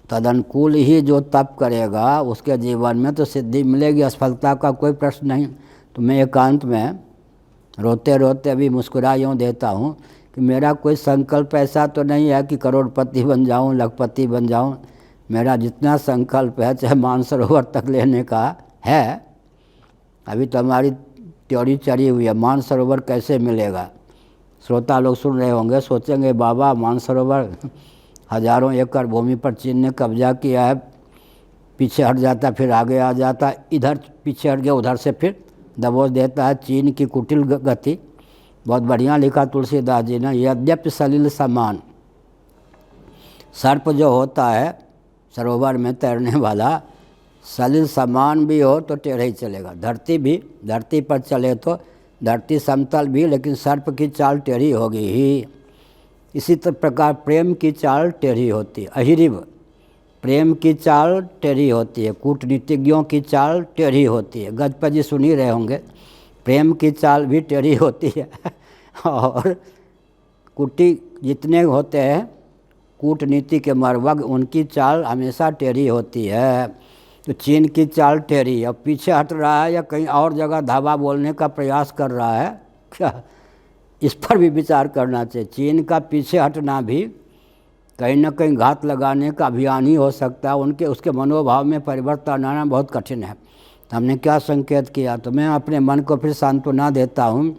तदनुकूल ही जो तप करेगा उसके जीवन में तो सिद्धि मिलेगी, असफलता का कोई प्रश्न नहीं। तो मैं एकांत में रोते रोते अभी मुस्कुरा यूँ देता हूँ कि मेरा कोई संकल्प ऐसा तो नहीं है कि करोड़पति बन जाऊँ, लखपति बन जाऊँ। मेरा जितना संकल्प है चाहे मानसरोवर तक लेने का है। अभी तो हमारी त्योरी चढ़ी हुई है, मानसरोवर कैसे मिलेगा। श्रोता लोग सुन रहे होंगे, सोचेंगे बाबा मानसरोवर हजारों एकड़ भूमि पर चीन ने कब्जा किया है, पीछे हट जाता फिर आगे आ जाता, इधर पीछे हट गया उधर से फिर दबोच देता है। चीन की कुटिल गति, बहुत बढ़िया लिखा तुलसीदास जी ने। यद्यपि सलिल समान, सर्प जो होता है सरोवर में तैरने वाला, सलिल समान भी हो तो टेढ़े ही चलेगा। धरती पर चले तो धरती समतल भी, लेकिन सर्प की चाल टेढ़ी होगी ही। इसी प्रकार प्रेम की चाल टेढ़ी होती है। अहिरिव प्रेम की चाल टेढ़ी होती है, कूटनीतिज्ञों की चाल टेढ़ी होती है। गजपति जी सुन ही रहे होंगे, प्रेम की चाल भी टेढ़ी होती है और कुटी जितने होते हैं कूटनीति के मरवग, उनकी चाल हमेशा टेढ़ी होती है। तो चीन की चाल टेढ़ी, अब पीछे हट रहा है या कहीं और जगह धावा बोलने का प्रयास कर रहा है क्या, इस पर भी विचार करना चाहिए। चीन का पीछे हटना भी कहीं न कहीं घात लगाने का अभियान ही हो सकता है। उसके मनोभाव में परिवर्तन आना बहुत कठिन है। तो हमने क्या संकेत किया, तो मैं अपने मन को फिर सांत्वना देता हूँ।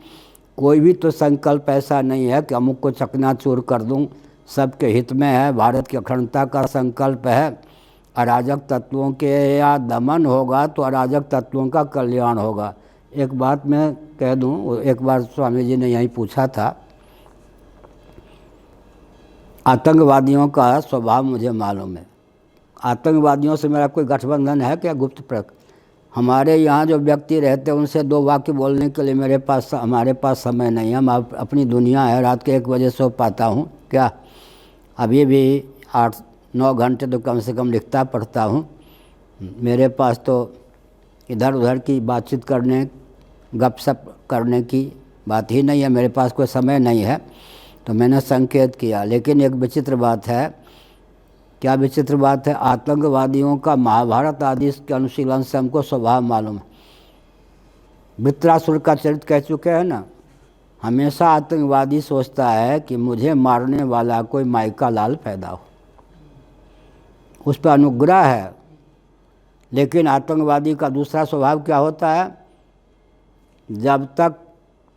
कोई भी तो संकल्प ऐसा नहीं है कि अमुक को चकनाचूर कर दूँ, सबके हित में है। भारत की अखंडता का संकल्प है। अराजक तत्वों के या दमन होगा तो अराजक तत्वों का कल्याण होगा। एक बात मैं कह दूं, एक बार स्वामी जी ने यहीं पूछा था, आतंकवादियों का स्वभाव मुझे मालूम है। आतंकवादियों से मेरा कोई गठबंधन है क्या गुप्त प्रक? हमारे यहाँ जो व्यक्ति रहते हैं उनसे दो वाक्य बोलने के लिए हमारे पास समय नहीं है। हम अपनी दुनिया है, रात के 1 बजे सो पाता हूँ क्या, अभी भी 8-9 घंटे तो कम से कम लिखता पढ़ता हूँ। मेरे पास तो इधर उधर की बातचीत करने, गपशप करने की बात ही नहीं है, मेरे पास कोई समय नहीं है। तो मैंने संकेत किया। लेकिन एक विचित्र बात है। क्या विचित्र बात है? आतंकवादियों का महाभारत आदि के अनुशीलन से हमको स्वभाव मालूम है। वृत्रासुर का चरित्र कह चुके हैं ना। हमेशा आतंकवादी सोचता है कि मुझे मारने वाला कोई माइका लाल पैदा हो, उस पर अनुग्रह है। लेकिन आतंकवादी का दूसरा स्वभाव क्या होता है, जब तक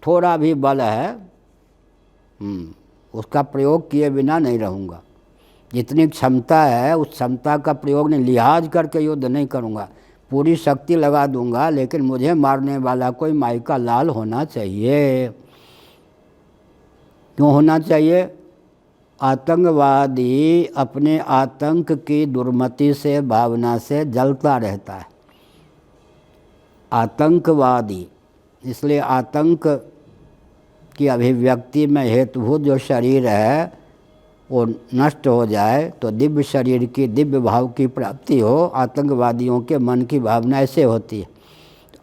थोड़ा भी बल है उसका प्रयोग किए बिना नहीं रहूँगा। जितनी क्षमता है उस क्षमता का प्रयोग नहीं, लिहाज करके युद्ध नहीं करूँगा, पूरी शक्ति लगा दूंगा, लेकिन मुझे मारने वाला कोई माइका लाल होना चाहिए। क्यों होना चाहिए? आतंकवादी अपने आतंक की दुर्मति से, भावना से जलता रहता है। आतंकवादी, इसलिए आतंक की अभिव्यक्ति में हेतुभूत जो शरीर है वो नष्ट हो जाए तो दिव्य शरीर की, दिव्य भाव की प्राप्ति हो। आतंकवादियों के मन की भावना ऐसे होती है।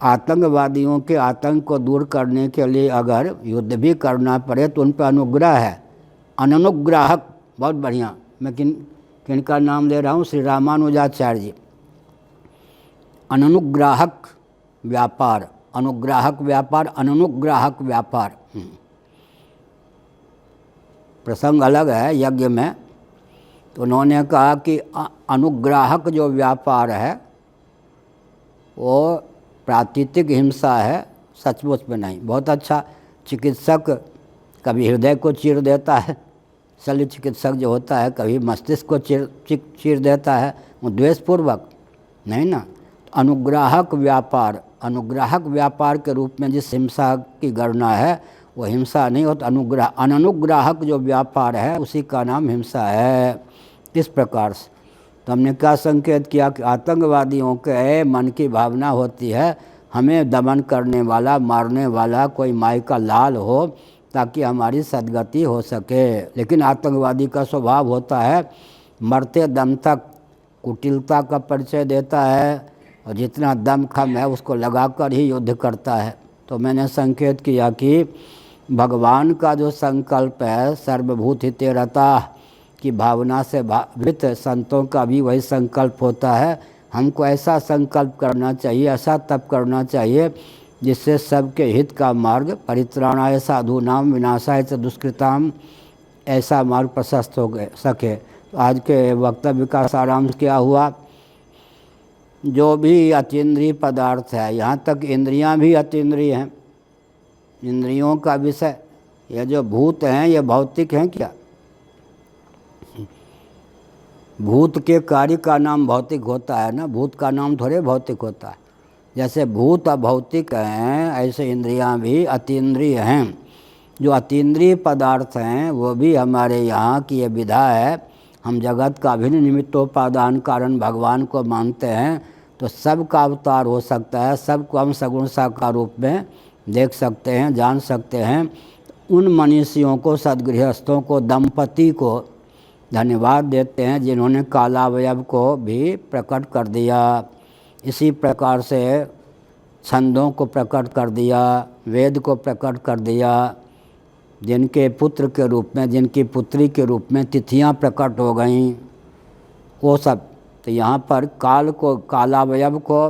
आतंकवादियों के आतंक को दूर करने के लिए अगर युद्ध भी करना पड़े तो उन पर अनुग्रह है। अनुग्राहक, बहुत बढ़िया। मैं किनका नाम ले रहा हूँ? श्री रामानुजाचार्य जी। अनुग्राहक व्यापार, अनुग्राहक व्यापार, अनुग्राहक व्यापार। प्रसंग अलग है यज्ञ में। तो उन्होंने कहा कि अनुग्राहक जो व्यापार है वो प्राकृतिक हिंसा है, सचमुच में नहीं। बहुत अच्छा चिकित्सक कभी हृदय को चीर देता है, शल्य चिकित्सक जो होता है कभी मस्तिष्क को चीर देता है, वो द्वेषपूर्वक नहीं ना। अनुग्राहक व्यापार, अनुग्राहक व्यापार के रूप में जिस हिंसा की गणना है वो हिंसा नहीं होता, अनुग्राहक जो व्यापार है उसी का नाम हिंसा है। इस प्रकार से तो हमने क्या संकेत किया कि आतंकवादियों के मन की भावना होती है हमें दमन करने वाला, मारने वाला कोई माई का लाल हो ताकि हमारी सदगति हो सके। लेकिन आतंकवादी का स्वभाव होता है मरते दम तक कुटिलता का परिचय देता है और जितना दम खम है उसको लगाकर ही युद्ध करता है। तो मैंने संकेत किया कि भगवान का जो संकल्प है सर्वभूत हिते रता की भावना से भावित संतों का भी वही संकल्प होता है। हमको ऐसा संकल्प करना चाहिए, ऐसा तप करना चाहिए जिससे सबके हित का मार्ग, परित्राणाय साधूनाम विनाशाय च दुष्कृताम, ऐसा मार्ग प्रशस्त हो सके। तो आज के वक्तव्य का सारांश क्या हुआ? जो भी अतीन्द्रिय पदार्थ है, यहाँ तक इंद्रियां भी अतीन्द्रिय हैं, इंद्रियों का विषय, ये जो भूत हैं ये भौतिक हैं क्या? भूत के कार्य का नाम भौतिक होता है ना, भूत का नाम थोड़े भौतिक होता है। जैसे भूत अभौतिक हैं ऐसे इंद्रियां भी अतीन्द्रिय हैं। जो अतीन्द्रिय पदार्थ हैं वो भी हमारे यहाँ की ये विधा है। हम जगत का अभिन्न निमित्तोपादान कारण भगवान को मानते हैं तो सब का अवतार हो सकता है, सबको हम सगुण साकार रूप में देख सकते हैं, जान सकते हैं। उन मनीषियों को, सद्गृहस्थों को, दंपति को धन्यवाद देते हैं जिन्होंने कालावयव को भी प्रकट कर दिया। इसी प्रकार से छंदों को प्रकट कर दिया, वेद को प्रकट कर दिया, जिनके पुत्र के रूप में, जिनकी पुत्री के रूप में तिथियां प्रकट हो गईं, वो सब। तो यहाँ पर काल को, कालावयव को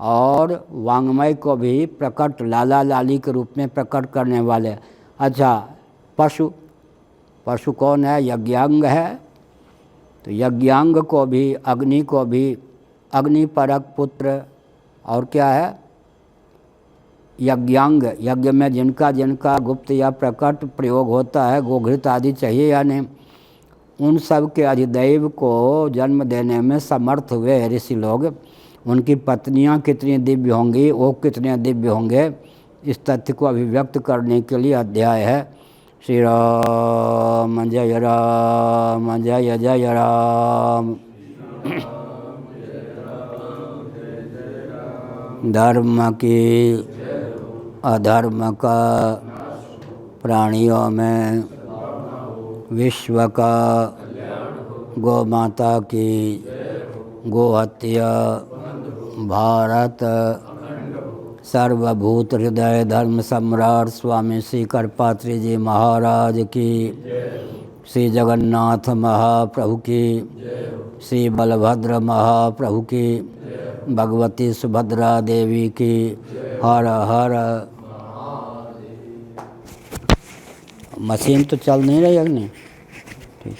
और वांग्मय को भी प्रकट, लाला लाली के रूप में प्रकट करने वाले। अच्छा, पशु, पशु कौन है? यज्ञांग है। तो यज्ञांग को भी, अग्नि को भी, अग्निपरक पुत्र, और क्या है? यज्ञांग, यज्ञ में जिनका जिनका गुप्त या प्रकट प्रयोग होता है, गोघृत आदि चाहिए या नहीं, उन सब के अधिदैव को जन्म देने में समर्थ हुए ऋषि लोग। उनकी पत्नियां कितनी दिव्य होंगी, वो कितने दिव्य होंगे, इस तथ्य को अभिव्यक्त करने के लिए अध्याय है। श्री राम जय राम, जय जय राम। धर्म की अधर्म का प्राणियों में, विश्व का, गौ माता की, गोहत्या, भारत, सर्वभूत हृदय धर्म सम्राट स्वामी श्री करपात्री जी महाराज की, श्री जगन्नाथ महाप्रभु की, श्री बलभद्र महाप्रभु की, भगवती सुभद्रा देवी की। हर हर। मशीन तो चल नहीं रही अग्नि, ठीक।